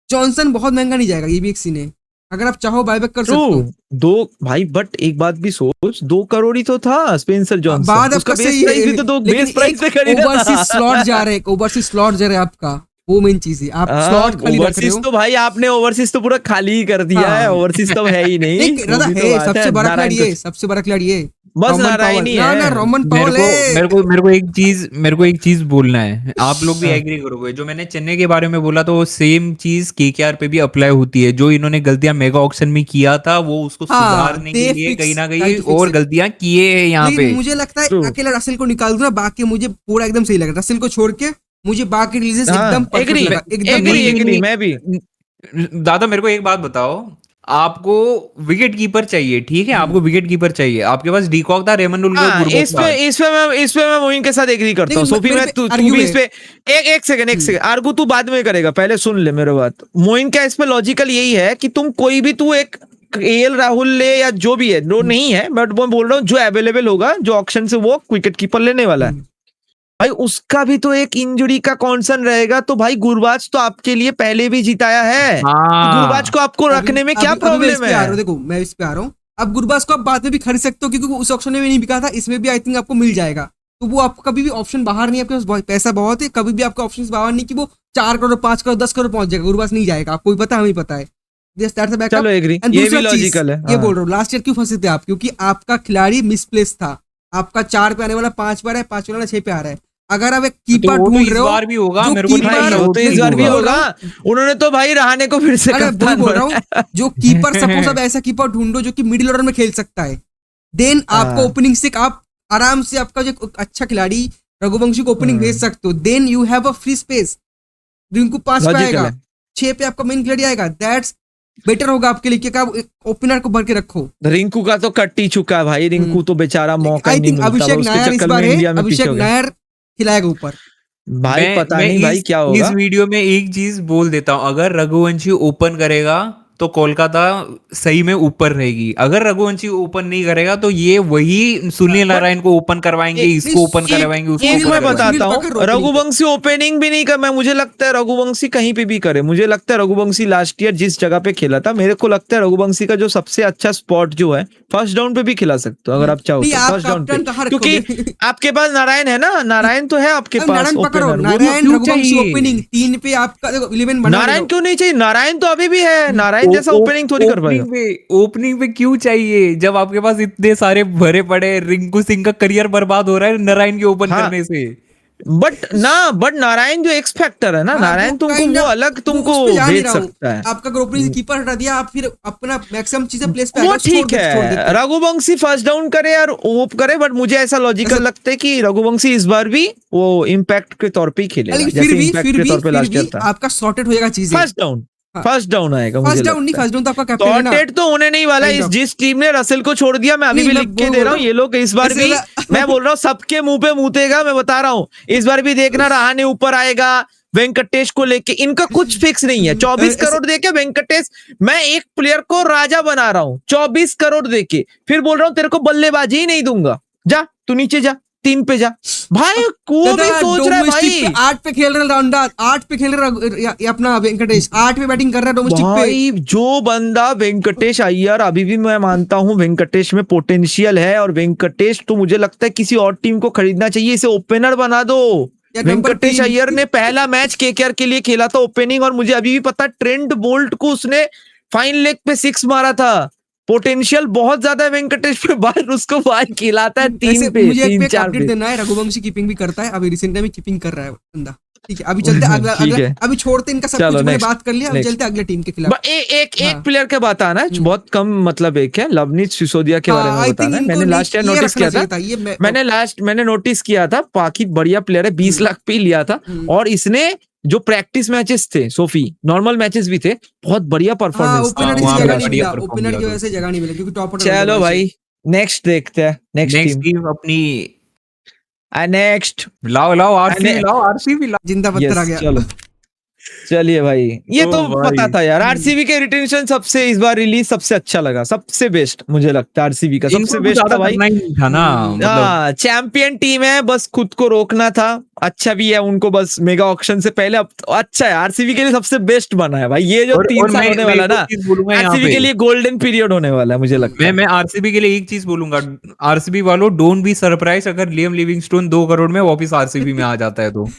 जॉनसन बहुत महंगा नहीं जाएगा, ये भी एक सीन है, अगर आप चाहो बायबैक कर सकते हो। दो भाई, बट एक बात भी सोच, 2 करोड़ ही तो था स्पेंसर जॉनसन, बाद उसका आपका बेस सही प्राइस है, भी तो लेकिन बेस प्राइस पे खरीदा ओवरसीज था। स्लॉट जा रहे हैं, ओवरसीज स्लॉट जा रहे हैं आपका, वो मेन चीज है, आप स्लॉट खाली रख रहे ओवरसीज हो। तो भाई आपने ओवरसीज तो पूरा खाली ही कर दिया है, हाँ। ओवरसीज तो है ही नहीं। नहीं वो रदा भी तो है, बात सबसे है, बड़ा नारायण खिलाड़ी है, को सबसे बड़ा खिलाड़ी है, बस रोमन नारायण पावल, ही ना है। रोमन मेरे पावल को है। मेरे को एक चीज बोलना है, आप लोग भी एग्री करोगे, जो मैंने चेन्नई के बारे में बोला तो वो सेम चीज केकेआर पे भी अप्लाई होती है। जो इन्होंने गलतियां मेगा ऑक्शन में किया था, वो उसको हाँ, सुधारने दे के लिए फिक्स, कहीं ना ट्राई कहीं टू फिक्स और इट। गलतियां किए हैं यहाँ लेकिन पे। मुझे लगता है True. अकेला रसेल को निकाल दूं ना, बाकी मुझे पूरा एकदम सही लगा, रसेल को छोड़ के मुझे बाकी रिलीजेस एकदम परफेक्ट एग्री लगा, एकदम एग्री नहीं, एग्री, मैं भी। दादा मेरे को एक बात बताओ, आपको विकेट कीपर चाहिए, ठीक है, आपको विकेट कीपर चाहिए, आपके पास डीकॉक था, रेमन उल्गर हाँ, गुरबाज था। इस पे मैं मोइन के साथ एग्री करता हूँ। लेकिन सोफी, मेरे मैं पे तू argue भी है। इस पे एक सेकंड आर्गू तू बाद में करेगा, पहले सुन ले मेरे बात। मोइन का इस पे लॉजिकल यही है कि तुम कोई भी, तू एक KL राहुल ले या जो भी है, जो नहीं है, बट मैं बोल रहा हूँ जो अवेलेबल होगा, जो ऑक्शन से वो विकेट कीपर लेने वाला है भाई, उसका भी तो एक इंजरी का कॉन्सर्न रहेगा। तो भाई गुरबाज तो आपके लिए पहले भी जिताया है, गुरबाज को आपको रखने में क्या अभी मैं इस प्रॉब्लम पे आ रहा है? हूँ, देखो मैं इस पे आ रहा हूँ, अब गुरबाज को आप बाद में भी खरीद सकते हो, क्योंकि उस ऑप्शन में भी नहीं बिका था, इसमें भी आई थिंक आपको मिल जाएगा, तो वो आपको कभी भी ऑप्शन बाहर नहीं है, आपके पास पैसा बहुत है, कभी भी आपका ऑप्शन बाहर नहीं कि वो 4 करोड़ 5 करोड़ 10 करोड़ पहुंच जाएगा, गुरबाज नहीं जाएगा, आपको भी पता, हमें पता है। चलो एग्री, ये भी लॉजिकल है। ये बोल रहा हूँ, लास्ट ईयर क्यों फंसे थे आप, क्योंकि आपका खिलाड़ी मिसप्लेस था, आपका 4 पे आने वाला 5 पे आ रहा है, 5 वाला 6 पे आ रहा है, अगर आप एक कीपर वो तो ढूंढ इस रहे हो, बार भी होगा, जो मेरे को नहीं कीपर- लगता वो वो तो तो इस बार भी होगा। होगा। उन्होंने तो भाई रहाणे को फिर से अरे वही कप्तान बोल रहा बनाया। हूँ, जो कीपर सपोज अब ऐसा कीपर ढूंढो जो कि मिडिल ऑर्डर में खेल सकता है, देन आपको हाँ। ओपनिंग से आप आराम से आपका जो अच्छा खिलाड़ी रघुवंशी को ओपनिंग भेज सकते हो, then you have a free space, Rinku 5 पे Logical आएगा, है। 6 पे आपका मेन खिलाड़ी आएगा, दैट्स बेटर होगा आपके लिए, कि आप ओपनर को भर के रखो। रिंकू का तो कट ही चुका है भाई, रिंकू तो बेचारा मौका ही आई नहीं थिंक मिलता, अभिषेक उसके नायर इस चक्कर बार में है, इंडिया में पीछे अभिषेक हो गया नायर खिलाएगा ऊपर। भाई। पता नहीं भाई क्या इस होगा। वीडियो में एक चीज बोल देता हूँ, अगर रघुवंशी ओपन करेगा तो कोलकाता सही में ऊपर रहेगी, अगर रघुवंशी ओपन नहीं करेगा तो ये वही सुनील नारायण को ओपन करवाएंगे, इसको ओपन करवाएंगे, उसको एक ओपन मैं करवाएंगे। बताता हूँ, सुनील पाकर रघुवंशी ओपनिंग भी नहीं कर, मैं मुझे लगता है रघुवंशी कहीं पे भी करे, मुझे लगता है रघुवंशी लास्ट ईयर जिस जगह पे खेला था, मेरे को लगता है रघुवंशी का जो सबसे अच्छा स्पॉट जो है, फर्स्ट डाउन पे भी खिला सकते हो अगर आप चाहो नहीं, तो, आप फर्स्ट डाउन पे, कैप्टन कहाँ क्योंकि रखोगे? आपके पास नारायण है ना, नारायण तो है आपके पास नारायण पकड़ो, ओपनर। नारायण क्यों रघुवंशी चाहिए? ओपनिंग 3 पे आपका देखो 11 बना नारायण क्यों नहीं चाहिए? नारायण तो अभी भी है, नारायण जैसा ओपनिंग थोड़ी कर पाएगा। ओपनिंग पे क्यों चाहिए जब आपके पास इतने सारे भरे पड़े, रिंकू सिंह का करियर बर्बाद हो रहा है नारायण के ओपन हाँ। करने से। बट नारायण जो एक्स फैक्टर है ना, नारायण तुमको वो अलग तुमको भेज सकता है। आपका ओपनिंग कीपर हटा दिया, आप फिर अपना मैक्सिमम चीजें प्लेस पे वो आएगा, छोड़ ठीक देते, छोड़ है, देते। रघुवंशी फर्स्ट डाउन करे और ओप करे, बट मुझे ऐसा लॉजिकल लगता है कि रघुवंशी इस बार भी वो इम्पैक्ट के तौर पे ही खेलेगा, लेकिन जैसे इम्पैक्ट के तौर पे लास्ट ईयर था। आपका सॉर्टेड हो जाएगा चीजें। फर्स्ट डाउन आएगा मुझे फर्स्ट डाउन नहीं, लगता है। फर्स्ट डाउन तो आपका कैप्टन है ना। सॉर्टेड तो होने नहीं वाला है, जिस टीम ने रसेल को छोड़ दिया, मैं अभी नहीं, भी मैं लिख के वो दे बोल रहा हूँ, रहा ये लोग इस बार भी, मैं बोल रहा हूँ सबके मुंह पे मुतेगा, मैं बता रहा हूँ इस बार भी देखना, रहाणे ऊपर आएगा वेंकटेश को लेके, इनका कुछ फिक्स नहीं है। 24 करोड़ देके वेंकटेश, मैं एक प्लेयर को राजा बना रहा हूँ 24 करोड़ देके, फिर बोल रहा हूँ तेरे को बल्लेबाजी ही नहीं दूंगा, जा तू नीचे जा, 3 पे जा भाई, को भी सोच रहा है भाई 8 पे खेल रहा राउंडा, 8 पे खेल रहा अपना वेंकटेश, 8 पे बैटिंग कर रहा है डोमेस्टिक पे। भाई जो बंदा वेंकटेश अय्यर, अभी भी मैं मानता हूँ वेंकटेश में पोटेंशियल है, और वेंकटेश तो मुझे लगता है किसी और टीम को खरीदना चाहिए, इसे ओपनर बना दो। वेंकटेश अय्यर ने पहला मैच केकेआर के लिए खेला था ओपनिंग, और मुझे अभी भी पता ट्रेंट बोल्ट को उसने फाइन लेग पे 6 मारा था। पोटेंशियल बहुत ज्यादा है वेंकटेश पे, बाहर उसको बाहर खिलाता है 3 पे, मुझे 3-4 अपडेट पे। देना है, रघुवंशी कीपिंग भी करता है, अभी रिसेंट में कीपिंग कर रहा है बंदा। ठीक है, अभी चलते अगला ठीक है। अभी छोड़ते इनका सब चलो, कुछ, मैंने next, बात कर लिया, अभी next। चलते अगले टीम के खिलाफ। एक प्लेयर का बताना है, बहुत कम मतलब एक है, लवनीत सिसोदिया के बारे में बताना है। मैंने लास्ट ईयर नोटिस किया था, मैंने नोटिस किया था, बाकी बढ़िया प्लेयर है, 20 लाख पे लिया था, और इसने जो प्रैक्टिस मैचेस थे सोफी, नॉर्मल मैचेस भी थे, बहुत बढ़िया परफॉर्मेंस ओपनर वहाँ पे जगह नहीं बढ़िया मिला, perform ओपनर की किया वजह से जगह नहीं मिला, क्योंकि टॉप ऑर्डर चलो भाई नेक्स्ट देखते हैं, नेक्स्ट नेक्स्ट टीम, टीम अपनी नेक्स्ट लाओ आरसीबी लाओ। जिंदा पत्थर आ गया। चलो चलिए भाई, ये ओ तो भाई। पता था यार, आरसीबी के रिटेंशन सबसे इस बार रिलीज सबसे अच्छा लगा, सबसे बेस्ट मुझे लगता है आरसीबी का सबसे इनको कुछ बेस्ट ज्यादा था भाई। करना ही नहीं था ना, मतलब चैंपियन टीम है, बस खुद को रोकना था, अच्छा भी है उनको, बस मेगा ऑक्शन से पहले अब तो अच्छा है, आरसीबी के लिए सबसे बेस्ट बना है भाई, ये जो 3 साल होने वाला ना, आरसीबी के लिए गोल्डन पीरियड होने वाला है मुझे लगता है। मैं आरसीबी के लिए एक चीज बोलूंगा, आरसीबी वालों डोंट बी सरप्राइज अगर लियम लिविंगस्टोन 2 करोड़ में वापस आरसीबी में आ जाता है तो।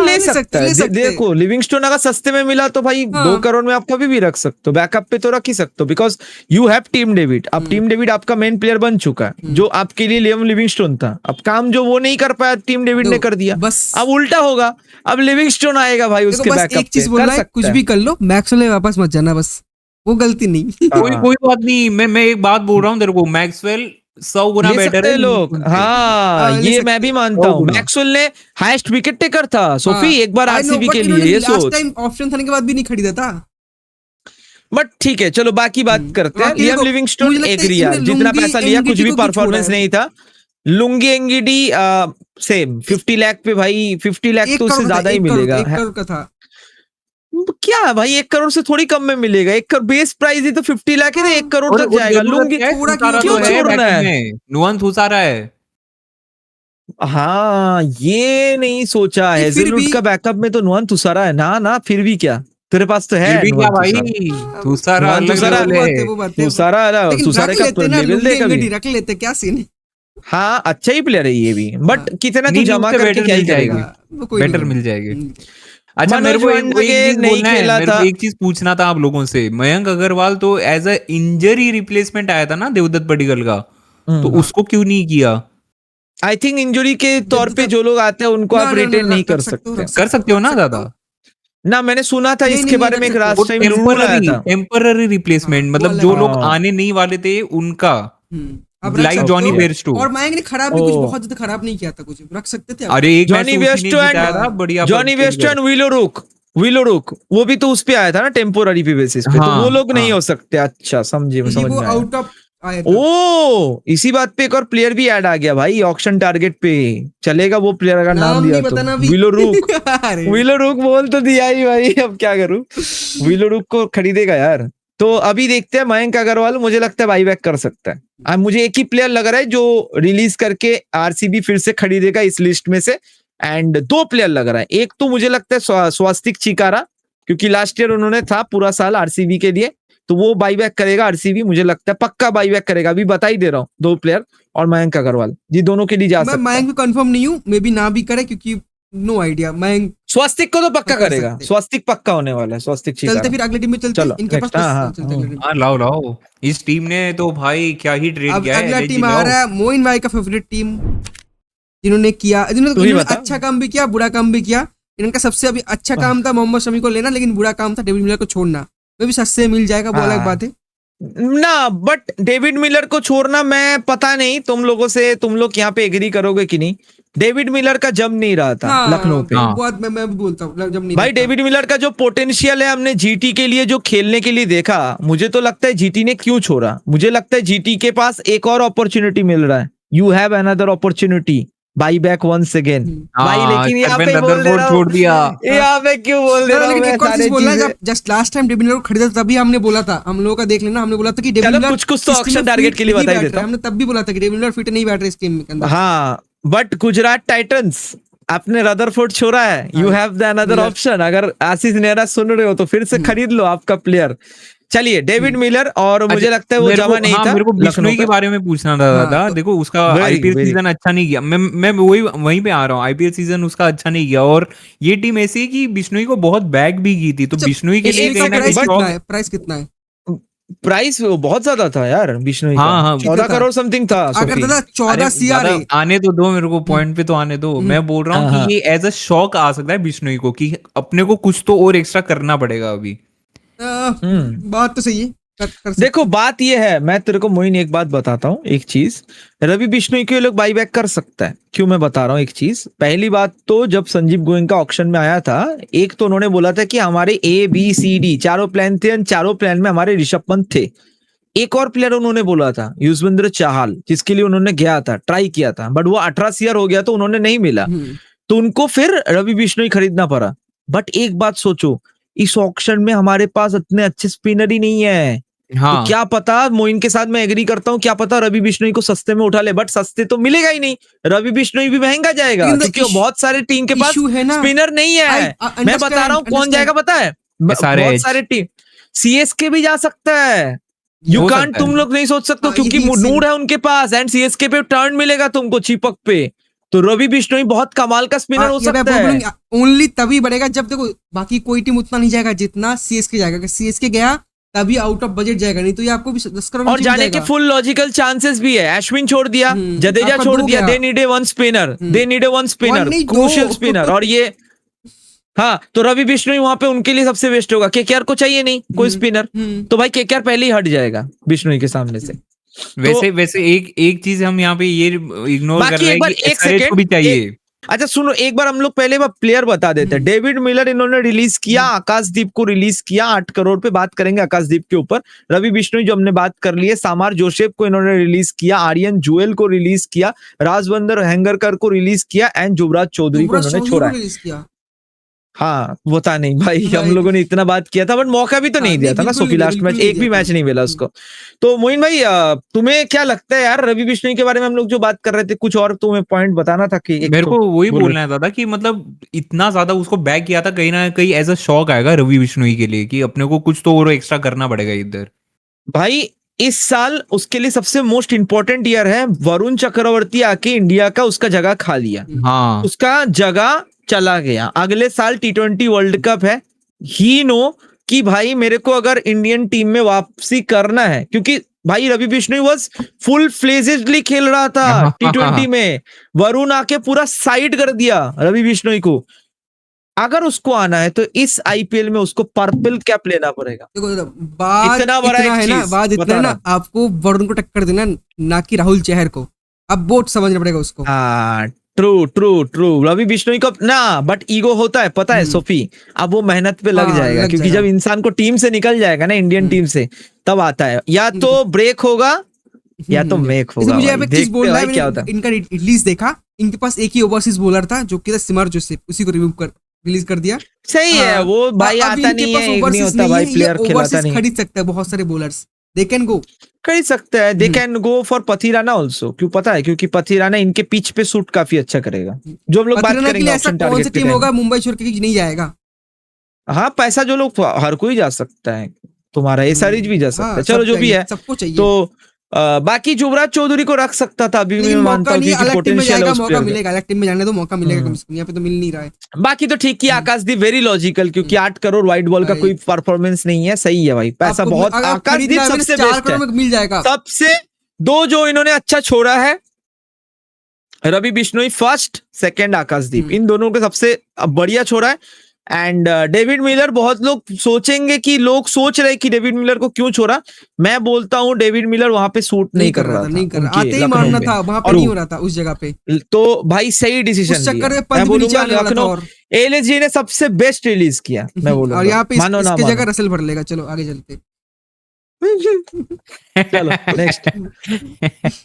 ले सकता है, देखो लिविंगस्टोन अगर सस्ते में मिला तो भाई 2 करोड़ में आप कभी भी रख सकते हो, बैकअप पे तो रख ही सकते हो, because you have team David. अब टीम डेविड आपका मेन प्लेयर बन चुका है, जो आपके लिए लियम लिविंगस्टोन था, अब काम जो वो नहीं कर पाया टीम डेविड ने कर दिया, बस अब उल्टा होगा, अब लिविंगस्टोन आएगा भाई उसके बैकअप एक चीज बोलना है, कुछ भी कर लो मैक्सवेल वापस मत जाना, बस वो गलती नहीं। कोई बात नहीं, मैं एक बात बोल रहा हूँ तेरे को, मैक्सवेल 100 गुना बेटर है लोग। हाँ ये मैं भी मानता हूँ, मैक्सवेल ने हाईएस्ट विकेट टेकर था सोफी एक बार आरसीबी के लिए, ये सोच, टाइम ऑप्शन थाने के बाद भी नहीं खरीदा था। बट ठीक है चलो बाकी बात करते हैं। लियम लिविंगस्टोन एग्री यार, जितना पैसा लिया कुछ भी परफॉर्मेंस नहीं था। लुंगी एंगिडी सेम 50 लाख पे भाई, 50 लाख तो उससे ज्यादा ही मिलेगा। 1 करोड़ का था क्या भाई, 1 करोड़ से थोड़ी कम में मिलेगा, 1 करोड़ बेस प्राइस ही तो 50 लाख है, 1 करोड़ तक जाएगा। लुंगी क्यों छोड़ना है, नुआन थुसारा है। हाँ ये नहीं सोचा है, हेज़लवुड का बैकअप में तो नुआन थुसारा है ना, फिर भी क्या तेरे पास तो है क्या भाई, थुसारा का लेवल देगा भी, रख लेते क्या सीन। हाँ अच्छा ही प्लेयर है ये भी, बट कितना तू जमा करके क्या ही करेगा, बेटर मिल जाएगी। अच्छा मेरे को एक चीज पूछना था आप लोगों से, मयंक अग्रवाल तो एज अ इंजरी रिप्लेसमेंट आया था ना देवदत्त पडिक्कल का, तो उसको क्यों नहीं किया? आई थिंक इंजरी के तौर पे जो लोग आते हैं उनको आप रिटेन नहीं कर सकते हो ना दादा ना, मैंने सुना था इसके बारे में एक लास्ट टाइम रूल आया था, टेम्पररी रिप्लेसमेंट, मतलब जो लोग आने नहीं वाले थे उनका, लाइक जॉनी बेयरस्टो। और मयंक ने खराब भी कुछ बहुत ज्यादा खराब नहीं किया था, कुछ रख सकते थे। अरे एक जॉनी बेयरस्टो एंड विलो रुक वो भी तो उस पे आया था ना टेम्पोररी पे बेसिस पे, तो वो लोग नहीं हो सकते। अच्छा समझे, समझ में आउट ऑफ आया था। ओ इसी बात पे एक और प्लेयर भी ऐड आ गया भाई ऑक्शन टारगेट पे, चलेगा वो प्लेयर का नाम दिया तो विलो रुक बोल तो दिया ही भाई, अब क्या करूं, विलो रुक को खरीदेगा यार। तो अभी देखते हैं मयंक अग्रवाल, मुझे लगता है बाई बैक कर सकता है। अब मुझे एक ही प्लेयर लग रहा है जो रिलीज करके आरसीबी फिर से खरीदेगा इस लिस्ट में से, एंड 2 प्लेयर लग रहा है। एक तो मुझे लगता है स्वास्तिक चिकारा, क्योंकि लास्ट ईयर उन्होंने था पूरा साल आरसीबी के लिए, तो वो बाई बैक करेगा आरसीबी, मुझे लगता है पक्का बाई बैक करेगा। अभी बता ही दे रहा हूँ 2 प्लेयर, और मयंक अग्रवाल, ये दोनों के लिए जा सकता है। मयंक भी कंफर्म नहीं हूँ, मे बी ना भी करे, क्योंकि नो आइडिया। मयंक स्वास्तिक को तो पक्का करेगा, स्वास्तिक पक्का होने वाला है, स्वास्तिक चिकारा। चलते फिर अगले टीम में चलते हैं, इनके पास लाओ इस टीम ने तो भाई क्या ही ट्रेड किया है। अगला टीम आ रहा है मोइन भाई का फेवरेट टीम, जिन्होंने अच्छा काम भी किया, बुरा काम भी किया। इनका सबसे अभी अच्छा काम था मोहम्मद शमी को लेना, लेकिन बुरा काम था डेविड मिलर को छोड़ना। वो भी सस्ते मिल जाएगा, वो अलग बात है ना, बट डेविड मिलर को छोड़ना, मैं पता नहीं तुम लोगों से, तुम लोग यहाँ पे एग्री करोगे कि नहीं, डेविड मिलर का जम नहीं रहा था लखनऊ पे। मैं भी बोलता हूँ जम नहीं भाई, डेविड मिलर का जो पोटेंशियल है हमने जीटी के लिए जो खेलने के लिए देखा, मुझे तो लगता है जीटी ने क्यों छोड़ा, मुझे लगता है जीटी के पास एक और अपॉर्चुनिटी मिल रहा है, you have another opportunity buy back once again. भाई हाँ, लेकिन यहाँ केविन पे बोल दे रदरफोर्ड रहा छोड़ हूँ, दिया। यहाँ पे क्यों बोल दे रहा हूँ लेकिन मैं एक और सारी चीज बोलना है, चीजें। जब just last time David Miller को खरीदा था तभी हमने बोला था, हम लोगों का देख लेना, हमने बोला था कि डेविड चलो मिलर कुछ तो इस टीम ऑक्शन में टारगेट fit के लिए नहीं बता ही बैठ देता रहा है। हूँ। हमने तब भी बोला था कि डेविड मिलर फिट नहीं बैठ रहा इस टीम के अंदर। हाँ बट गुजरात टाइटंस आपने रदरफोर्ड छोड़ा है, यू हाँ, have the another Miller. Option. अगर आशीष नेहरा सुन रहे हो तो फिर से खरीद लो आपका प्लेयर। चलिए डेविड मिलर, और मुझे लगता है वो मेरे को जमा नहीं हाँ था मेरे को लखनऊ बिश्नोई के पे। बारे में पूछना था हाँ, दादा। तो देखो उसका वेरी आईपीएल वेरी सीजन अच्छा नहीं गया। मैं वहीं पे आ रहा हूँ। आईपीएल सीजन उसका अच्छा नहीं गया और ये टीम ऐसी है कि बिश्नोई को बहुत बैक भी की थी, तो अच्छा, बिश्नोई के लिए बिश्नोई कहीं का ना कहीं प्राइस कितना शौक। है? प्राइस कितना है? प्राइस बहुत ज्यादा था यार बिश्नोई का, हाँ हाँ। 14 था? करोड़ समथिंग था अगर सोफी। दादा अरे 14 CR दादा है। आने तो दो, मेरे को पॉइंट पे तो आने दो। मैं बोल रहा हूँ हाँ कि हाँ ये एज अ शौक आ सकता है बिश्नोई को, कि अपने को कुछ तो और एक्स्ट्रा करना पड़ेगा अभी। बात तो सही है, कर सकते देखो हैं। बात ये है, मैं तेरे को मोइन एक बात बताता हूँ, एक चीज। रवि बिश्नोई के लोग बाई बैक कर सकता है, क्यों मैं बता रहा हूँ एक चीज। पहली बात तो जब संजीव गोयनका ऑक्शन में आया था, एक तो उन्होंने बोला था कि हमारे ABCD चारों प्लान थे, चारों प्लान में हमारे ऋषभ पंत थे। एक और प्लेयर उन्होंने बोला था युजवेंद्र चाहल, जिसके लिए उन्होंने गया था, ट्राई किया था, बट वो 18 CR हो गया तो उन्होंने नहीं मिला, तो उनको फिर रवि बिश्नोई खरीदना पड़ा। बट एक बात सोचो, इस ऑक्शन में हमारे पास इतने अच्छे स्पिनर ही नहीं है, तो हाँ क्या पता, मोइन के साथ मैं एग्री करता हूँ, क्या पता रवि बिश्नोई को सस्ते में उठा ले, बट सस्ते तो मिलेगा ही नहीं, रवि बिश्नोई भी महंगा जाएगा, लेकिन क्योंकि बहुत सारे टीम के पास इशू है ना, स्पिनर नहीं है। I मैं बता रहा हूँ कौन जाएगा पता है, बहुत SRH सारे टीम, CSK भी जा सकता है। यू हो कांट, सकता तुम है। लोग नहीं सोच सकते हो, हाँ, क्योंकि यही नूड है उनके पास, एंड CSK पे टर्न मिलेगा तुमको चिपक पे, तो रवि बिश्नोई बहुत कमाल का स्पिनर हो सकता है। ओनली तभी बढ़ेगा जब देखो बाकी कोई टीम उतना नहीं जाएगा जितना CSK जाएगा। अगर CSK गया तभी आउट ऑफ बजट जाएगा, नहीं तो ये आपको भी 10 करोड़ और जाने के फुल लॉजिकल चांसेस भी है। अश्विन छोड़ दिया, जडेजा आपका छोड़ दो दिया, गया। They need a one spinner, they need a one spinner, नहीं, दो। क्रूशियल स्पिनर, और ये हाँ, तो रवि बिश्नोई वहां पे उनके लिए सबसे बेस्ट होगा। केकेआर को चाहिए नहीं कोई स्पिनर, तो भाई केकेआर पहले ही हट जाएगा बिश्नोई के सामने से। वैसे वैसे एक चीज हम यहाँ पे ये इग्नोर कर बाकी रहे एक हैं बार कि एक SRH को भी सेकेंड, चाहिए। अच्छा सुनो, एक बार हम लोग पहले प्लेयर बता देते हैं। डेविड मिलर इन्होंने रिलीज किया, आकाशदीप को रिलीज किया, 8 करोड़ पे बात करेंगे आकाशदीप के ऊपर। रवि बिश्नोई जो हमने बात कर ली है, सामार जोसेफ को इन्होंने रिलीज किया, आर्यन जुएल को रिलीज किया, राजवंदर हेंगरकर को रिलीज किया, एंड युवराज चौधरी को इन्होंने छोड़ा है। हाँ पता नहीं भाई, हम लोगों ने इतना बात किया था, बट मौका भी तो नहीं दिया था ना सोफी। लास्ट मैच एक भी मैच नहीं मिला उसको। तो मोइन भाई तुम्हें क्या लगता है यार, रवि बिश्नोई के बारे में हम लोग जो बात कर रहे थे, कुछ और तुम्हें पॉइंट बताना था कि मेरे को वही बोलना है दादा कि मतलब इतना ज्यादा उसको बैक किया था, कहीं ना कहीं एज अ शौक आएगा रवि बिश्नोई के लिए कि अपने को कुछ तो और एक्स्ट्रा करना पड़ेगा इधर। भाई इस साल उसके लिए सबसे मोस्ट इंपॉर्टेंट ईयर है। वरुण चक्रवर्ती आके इंडिया का उसका जगह खा लिया, हाँ उसका जगह चला गया। अगले साल T20 वर्ल्ड कप है, ही नो कि भाई मेरे को अगर इंडियन टीम में वापसी करना है, क्योंकि भाई Ravi Bishnoi was full fledgedly खेल रहा था T20 में, वरुण आके पूरा साइड कर दिया रवि बिश्नोई को। अगर उसको आना है तो इस IPL में उसको पर्पल कैप लेना पड़ेगा। देखो बात इतना बड़ा इतना एक है ना, चीज बात इतना बता है ना, रहा आपको वरुण को टक्कर देना, ना कि राहुल चहर को। अब बहुत समझना पड़ेगा उसको। हाँ true true true, Ravi Bishnoi को ना, बट ईगो होता है पता है सोफी, अब वो मेहनत पे लग हाँ, जाएगा, लग क्योंकि जाएगा। जब इंसान को टीम से निकल जाएगा ना, इंडियन टीम से, तब आता है, या तो ब्रेक होगा या तो मेक जैसे होगा। मुझे यहाँ भाई पे चीज देखते बोल रहा भाई है, क्या मैंने होता है। इनका रिलीज देखा, इनके पास एक ही ओवरसीज बॉलर था जो कि था सिमर जोसेफ, उसी को रिलीज कर दिया। सही है, हाँ, वो भाई अभी आता इनके नहीं पास है, एक नहीं ओवरसीज होता नहीं भाई, है, ये प्लेयर खिलाता ओवरसीज नहीं। खरीद सकता है बहुत सारे बॉलर्स, दे कैन गो। खरीद सकते हैं, they can go for Pathirana also. क्यों पता है, क्योंकि पथिराना इनके पिच पे सूट काफी अच्छा करेगा, जो हम लोग बात पथिराना के करेंगे लिए ऐसा ऑप्शन कौन सा टारगेट के टीम टाइम। होगा मुंबई छोड़ के नहीं जाएगा? हाँ पैसा जो लोग, हर कोई जा सकता है, तुम्हारा SRH भी जा सकता है, चलो जो भी है। सबको चाहिए। तो बाकी युवराज चौधरी को रख सकता था, अभी मैं मानता हूँ नहीं, कि अलग टीम में पोटेंशियल है जाएगा, उस मौका प्लेयर का। मिलेगा, अलग टीम में जाने दो, मौका मिलेगा कम से कम, यहाँ पे तो मिल नहीं रहा है। बाकी तो ठीक ही, आकाशदीप वेरी लॉजिकल, क्योंकि 8 करोड़ वाइट बॉल का कोई परफॉर्मेंस नहीं है, सही है भाई, पैसा बहुत। आकाशदीप सबसे 4 बेस्ट करोड़ है, में मिल जाएगा। सबसे दो जो इन्होंने अच्छा छोड़ा है, रवि बिश्नोई फर्स्ट, सेकंड आकाशदीप, इन दोनों के सबसे बढ़िया छोड़ा है। एंड डेविड मिलर, बहुत लोग सोचेंगे कि लोग सोच रहे कि डेविड मिलर को क्यों छोड़ा, मैं बोलता हूँ डेविड मिलर वहां पे सूट नहीं कर रहा था, नहीं कर रहा, उनके आते ही लखनऊ मारना में। था, वहां पे और नहीं हो रहा था उस जगह पे, तो भाई सही डिसीजन उस चक्कर लिया। में पंत मैं भी नीचे बोलूंगा आने वाला था। लखनऊ और LSG ने सबसे बेस्ट रिलीज किया, मैं बोलूंगा, और यहाँ पे मानो ना इसके मानो। जगह रसेल भर लेगा। चलो आगे चलते। चलो नेक्स्ट।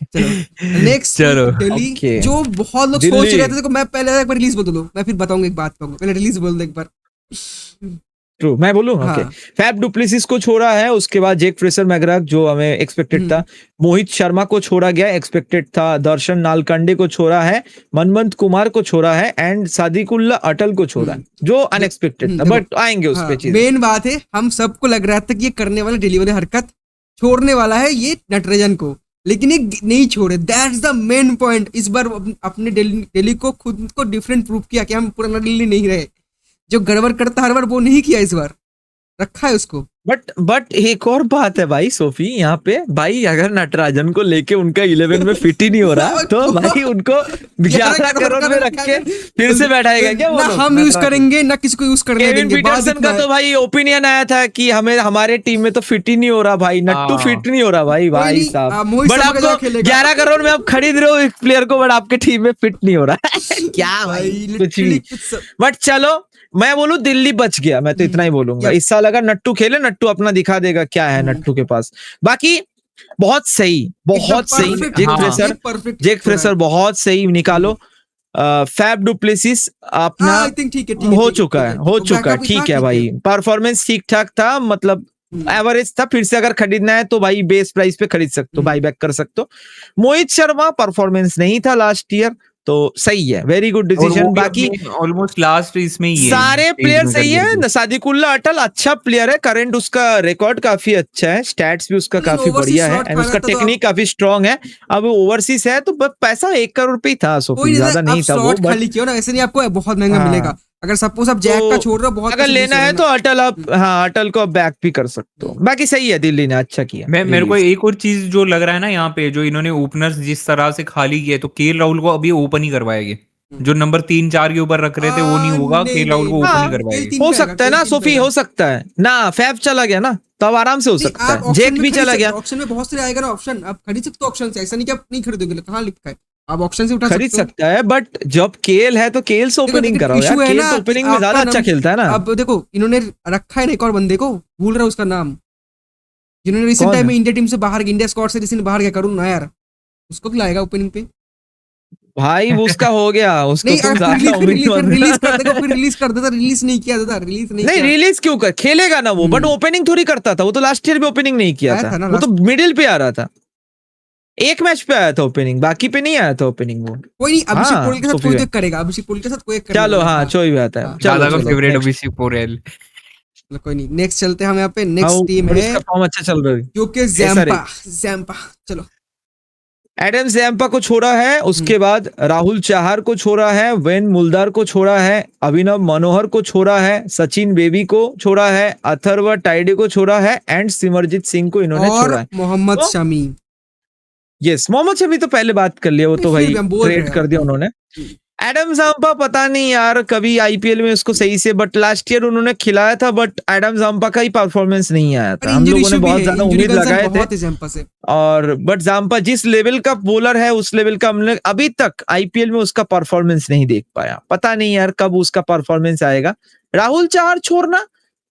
चलो नेक्स्ट चलो, दिल्ली, okay. जो बहुत लोग सोच दिल्ली। रहे थे। देखो मैं पहले एक बार रिलीज बोल दो, मैं फिर बताऊंगा एक बात कहूंगा, पहले रिलीज बोल दो एक बार। ट्रू, मैं बोलूं? हाँ। ओके। फैब डुप्लेसिस को छोड़ा है, उसके बाद जेक फ्रेसर मैग्राक जो हमें एक्सपेक्टेड था, मोहित शर्मा को छोड़ा गया, एक्सपेक्टेड था, दर्शन नालकंडे को छोड़ा है, मनमंत कुमार को छोड़ा है एंड सादिकुल्ला अटल को छोड़ा है, जो अनएक्सपेक्टेड था, बट आएंगे उस पे चीज। मेन बात है, हम सबको लग रहा था कि ये करने वाला डेली वाले हरकत छोड़ने वाला है ये नटराजन को, लेकिन ये नहीं छोड़े। That's the main point. इस बार अपने डेली को खुद को डिफरेंट प्रूव किया कि हम पुराना डेली नहीं रहे, जो गड़बड़ करता हर बार वो नहीं किया, इस बार रखा है उसको। बट एक और बात है भाई सोफी, यहाँ पे भाई अगर नटराजन को लेके उनका 11 में फिट ही नहीं हो रहा तो भाई उनको 11 करोड़ में रख के फिर से बैठाएगा क्या? ना हम यूज करेंगे ना किसी को यूज करने केविन देंगे। पीटरसन का तो भाई ओपिनियन आया था कि हमें हमारे टीम में तो फिट ही नहीं हो रहा भाई, नट्टू फिट नहीं हो रहा भाई साहब। बट आपको 11 करोड़ में आप खरीद रहे हो एक प्लेयर को, बट आपके टीम में फिट नहीं हो रहा है क्या भाई? कुछ भी। बट चलो मैं बोलूं दिल्ली बच गया, मैं तो इतना ही बोलूंगा। इस साल अगर नट्टू खेले, नट्टू अपना दिखा देगा क्या है नट्टू के पास। बाकी बहुत सही जेक फ्रेसर बहुत सही निकालो। फैब डुप्लेसिस अपना हो चुका है, ठीक है भाई, परफॉर्मेंस ठीक ठाक था, मतलब एवरेज था। फिर से अगर खरीदना है तो भाई बेस प्राइस पे खरीद सकते हो, बाई बैक कर सकते हो। मोहित शर्मा परफॉर्मेंस नहीं था लास्ट ईयर, तो सही है, वेरी गुड डिसीजन। बाकी ऑलमोस्ट लास्ट इसमें ही है, सारे प्लेयर सही है। सादिकुल्ला अटल अच्छा प्लेयर है, करंट उसका रिकॉर्ड काफी अच्छा है, स्टैट्स भी उसका काफी बढ़िया है एंड उसका टेक्निक काफी स्ट्रांग है। अब ओवरसीज है तो पैसा 1 करोड़ पे ही था, सोफी ज्यादा नहीं था वो। खाली क्यों ना, ऐसे नहीं आपको बहुत महंगा मिलेगा। अगर सपोज आप जैक का छोड़ रहे हो, बहुत अगर लेना है तो अटल आप अटल को बैक भी कर सकते हो। बाकी सही है, दिल्ली ने अच्छा किया। मेरे को एक और चीज जो लग रहा है ना यहाँ पे, जो इन्होंने ओपनर्स जिस तरह से खाली किए, तो केएल राहुल को अभी ओपन ही करवाएंगे। जो नंबर 3-4 के ऊपर रख रहे थे वो नहीं होगा, केएल राहुल को ओपन ही करवाएंगे। हो सकता है ना सोफी, हो सकता है ना, फैब चला गया ना तो अब आराम से हो सकता है, जेक भी चला गया। ऑप्शन में बहुत सारे आएगा ना ऑप्शन, आप खरीद सकते हो ऑप्शन से, ऐसा नहीं कि आप नहीं खरीदोगे। कहाँ लिखा है आप ऑप्शन से उठा खरीद सकता है, बट जब केएल है तो केएल से ओपनिंग कराओ यार, केएल तो ओपनिंग में ज्यादा अच्छा खेलता है ना। अब देखो इन्होंने रखा है ना एक और बंदे को, भूल रहा हूँ उसका नाम, जिन्होंने रिसेंट टाइम में इंडिया टीम से बाहर, इंडिया स्क्वाड से रिसेंट बाहर गया, करुण नायर, उसको भी लाएगा ओपनिंग पे भाई। वो उसका हो गया, उसको रिलीज कर देता, रिलीज नहीं किया था, नहीं रिलीज क्यों कर, खेलेगा ना वो, बट ओपनिंग थोड़ी करता था वो तो। लास्ट ईयर भी ओपनिंग नहीं किया था, वो तो मिडिल पे आ रहा था, एक मैच पे आया था ओपनिंग, बाकी पे नहीं आया था ओपनिंग वो। कोई नहीं, अभिषेक पोरेल के साथ कोई तो करेगा, अभिषेक पोरेल के साथ कोई करेगा। चलो हाँ, कोई बात है, ज्यादा का फेवरेट अभिषेक पोरेल। कोई नहीं, नेक्स्ट चलते हैं हम यहाँ पे। नेक्स्ट टीम है, इसका फॉर्म अच्छा चल रहा है, जो कि ज़ैम्पा। चलो एडम ज़ैम्पा को छोड़ा है, उसके बाद राहुल चाहर को छोड़ा है, वेन मुल्दार को छोड़ा है, अभिनव मनोहर को छोड़ा है, सचिन बेबी को छोड़ा है, अथर्व टाइडे को छोड़ा है एंड सिमरजीत सिंह को इन्होंने छोड़ा है। मोहम्मद शमी, यस मोहम्मद शमी तो पहले बात कर लिया, वो तो भाई ट्रेड कर दिया उन्होंने। एडम ज़ैम्पा पता नहीं यार, कभी आईपीएल में उसको सही से, बट लास्ट ईयर उन्होंने खिलाया था, बट एडम ज़ैम्पा का ही परफॉर्मेंस नहीं आया था। हम लोगों ने बहुत ज्यादा उम्मीद लगाए थे, और बट ज़ैम्पा जिस लेवल का बॉलर है उस लेवल का हमने अभी तक आईपीएल में उसका परफॉर्मेंस नहीं देख पाया। पता नहीं यार कब उसका परफॉर्मेंस आएगा। राहुल चाहर छोड़ना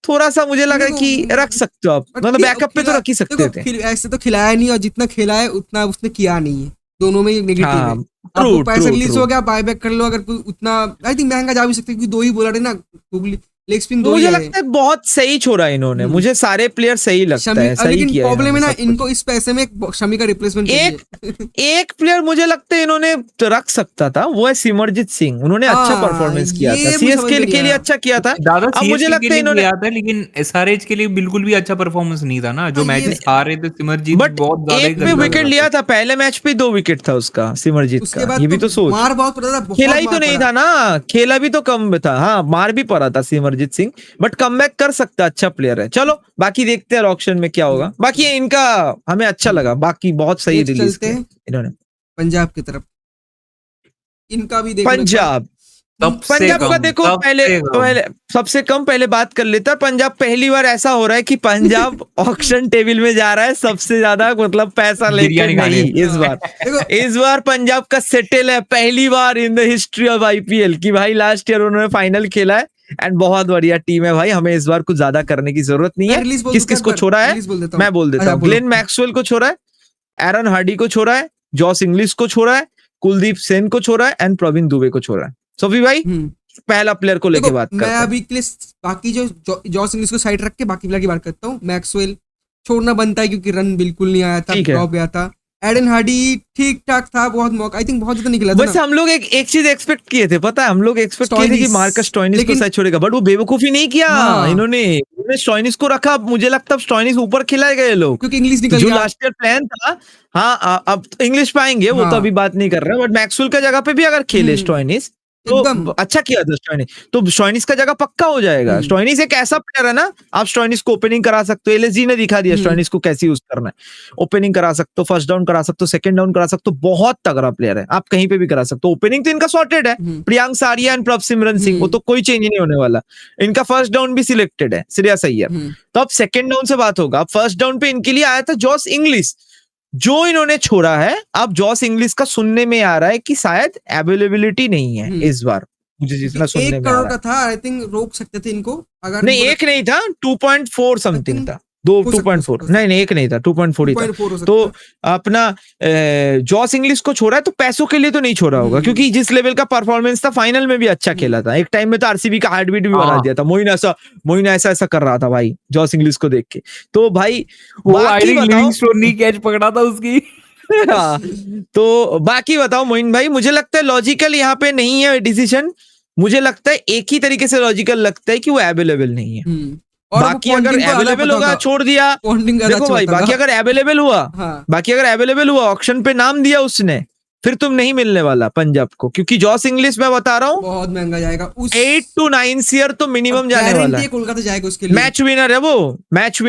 थोड़ा सा मुझे लगा कि रख सकते हो आप, मतलब बैकअप पे तो रख ही सकते थे। ऐसे तो खिलाया नहीं, और जितना खिलाया उतना उसने किया नहीं है, दोनों में नेगेटिव है। आपको पैसा रिलीज हो गया, बाय बैक कर लो, अगर उतना आई थिंक महंगा जा भी सकते, क्योंकि 2 ही बॉलर है ना, लेग स्पिन 2 ही है। मुझे लगता है बहुत सही छोड़ा इन्होंने, मुझे सारे प्लेयर सही लगता है, सही किया। प्रॉब्लम है ना, इनको इस पैसे में शमी का रिप्लेसमेंट एक प्लेयर मुझे लगता है इन्होंने रख सकता था, वो है सिमरजीत सिंह। उन्होंने अच्छा परफॉर्मेंस किया था, सीएसके के लिए अच्छा किया था। अब मुझे लगता है इन्होंने, लेकिन एसआरएच के लिए बिल्कुल भी अच्छा परफॉर्मेंस नहीं था ना, जो मैचेस हार रहे थे सिमरजीत, बट एक पे विकेट लिया था, पहले मैच पे 2 विकेट था उसका सिमरजीत का, ये भी तो सोच। मार बहुत पड़ा था, खेला ही तो नहीं था ना, खेला भी तो कम था। हाँ मार भी पड़ा था सिमरजीत सिंह, बट कमबैक कर सकता, अच्छा प्लेयर है। चलो बाकी देखते हैं ऑक्शन में क्या होगा। बाकी इनका हमें अच्छा लगा, बाकी बहुत सही रिलीज किया इन्होंने। पंजाब की तरफ, इनका भी पंजाब का देखो, पहले सबसे कम पहले बात कर लेता। पंजाब पहली बार ऐसा हो रहा है कि पंजाब ऑक्शन टेबल में जा रहा है सबसे ज्यादा, मतलब पैसा लेके नहीं। इस बार पंजाब का सेटल है, पहली बार in the history of IPL की भाई लास्ट ईयर उन्होंने फाइनल खेला है, एंड बहुत बढ़िया टीम है भाई, हमें इस बार कुछ ज्यादा करने की जरूरत नहीं है। रिलीज बोल किस किस को छोड़ा है मैं बोल देता हूँ। ग्लेन मैक्सवेल को छोड़ा है, एरन हार्डी को छोड़ा है, जॉस इंग्लिश को छोड़ा है, कुलदीप सेन को छोड़ा है एंड प्रवीण दुबे को छोड़ा है। सोफी भाई पहला प्लेयर को लेके बात करते मैं हैं। अभी के लिए बाकी जो जॉस इंग्लिश को साइड रख के बाकी प्लेयर की बात करता हूँ। मैक्सवेल छोड़ना बनता है क्योंकि रन बिल्कुल नहीं आया था, ड्रॉप गया था। एडन हार्डी ठीक ठाक था, बहुत मौका आई थिंक बहुत ज्यादा निकला था। वैसे हम लोग एक चीज एक्सपेक्ट किए थे, पता है हम लोग एक्सपेक्ट किए थे कि मार्कस स्टोइनिस को शायद छोड़ेगा, बट वो बेवकूफी नहीं किया। इन्होंने स्टोइनिस को रखा। मुझे लगता है स्टोइनिस ऊपर खिलाए गए लोग क्योंकि इंग्लिश निकल जो गया। लास्ट ईयर प्लान था। हाँ अब इंग्लिश पाएंगे वो तो अभी बात नहीं कर रहे, बट मैक्सवेल का जगह पे भी अगर खेले स्टोइनिस तो अच्छा किया था स्टोइनिस, तो स्टोइनिस का जगह पक्का हो जाएगा। स्टोइनिस एक ऐसा प्लेयर है ना, आप स्टोइनिस को ओपनिंग करा सकते हो। एलएसजी ने दिखा दिया स्टोइनिस को कैसे यूज करना है। ओपनिंग करा सकते हो, फर्स्ट डाउन करा सकते हो, सेकंड डाउन करा सकते हो, बहुत तगड़ा प्लेयर है, आप कहीं पे भी करा सकते हो। ओपनिंग तो इनका सॉर्टेड है, प्रियांक सारिया एंड प्रभसिमरन सिंह, वो तो कोई चेंज नहीं होने वाला। इनका फर्स्ट डाउन भी सिलेक्टेड है, श्रेयस अय्यर। तो अब सेकंड डाउन से बात होगा। अब फर्स्ट डाउन पे इनके लिए आया था जॉस इंग्लिश, जो इन्होंने छोड़ा है। अब जॉस इंग्लिश का सुनने में आ रहा है कि शायद अवेलेबिलिटी नहीं है इस बार, मुझे जितना सुनने में आ रहा है। 1 करोड़ का था, आई थिंक रोक सकते थे इनको अगर नहीं, एक नहीं था, 2.4 समथिंग था। 2.4 नहीं एक नहीं था, 2.4 ही था। तो अपना जॉस इंग्लिश को छोड़ा है, तो पैसों के लिए तो नहीं छोड़ा होगा, क्योंकि जिस लेवल का परफॉर्मेंस था फाइनल में भी अच्छा खेला था। एक टाइम में तो आरसीबी का हार्ट बीट भी बढ़ा दिया था। मोइन ऐसा कर रहा था भाई जॉस इंग्लिश को देख के। तो भाई कैच पकड़ा था उसकी। तो बाकी बताओ मोइन भाई, मुझे लगता है लॉजिकल यहाँ पे नहीं है डिसीजन। मुझे लगता है एक ही तरीके से लॉजिकल लगता है कि वो अवेलेबल नहीं है। बाकी अगर अवेलेबल होगा छोड़ दिया, देखो भाई बाकी अगर अवेलेबल हुआ ऑक्शन पे नाम दिया उसने, फिर तुम नहीं मिलने वाला पंजाब को, क्योंकि जॉस इंग्लिश मैं बता रहा हूँ बहुत महंगा जाएगा। 8 to 9 ईयर तो मिनिमम जाने वाला है। कोलकाता जाएगा उसके लिए। मैच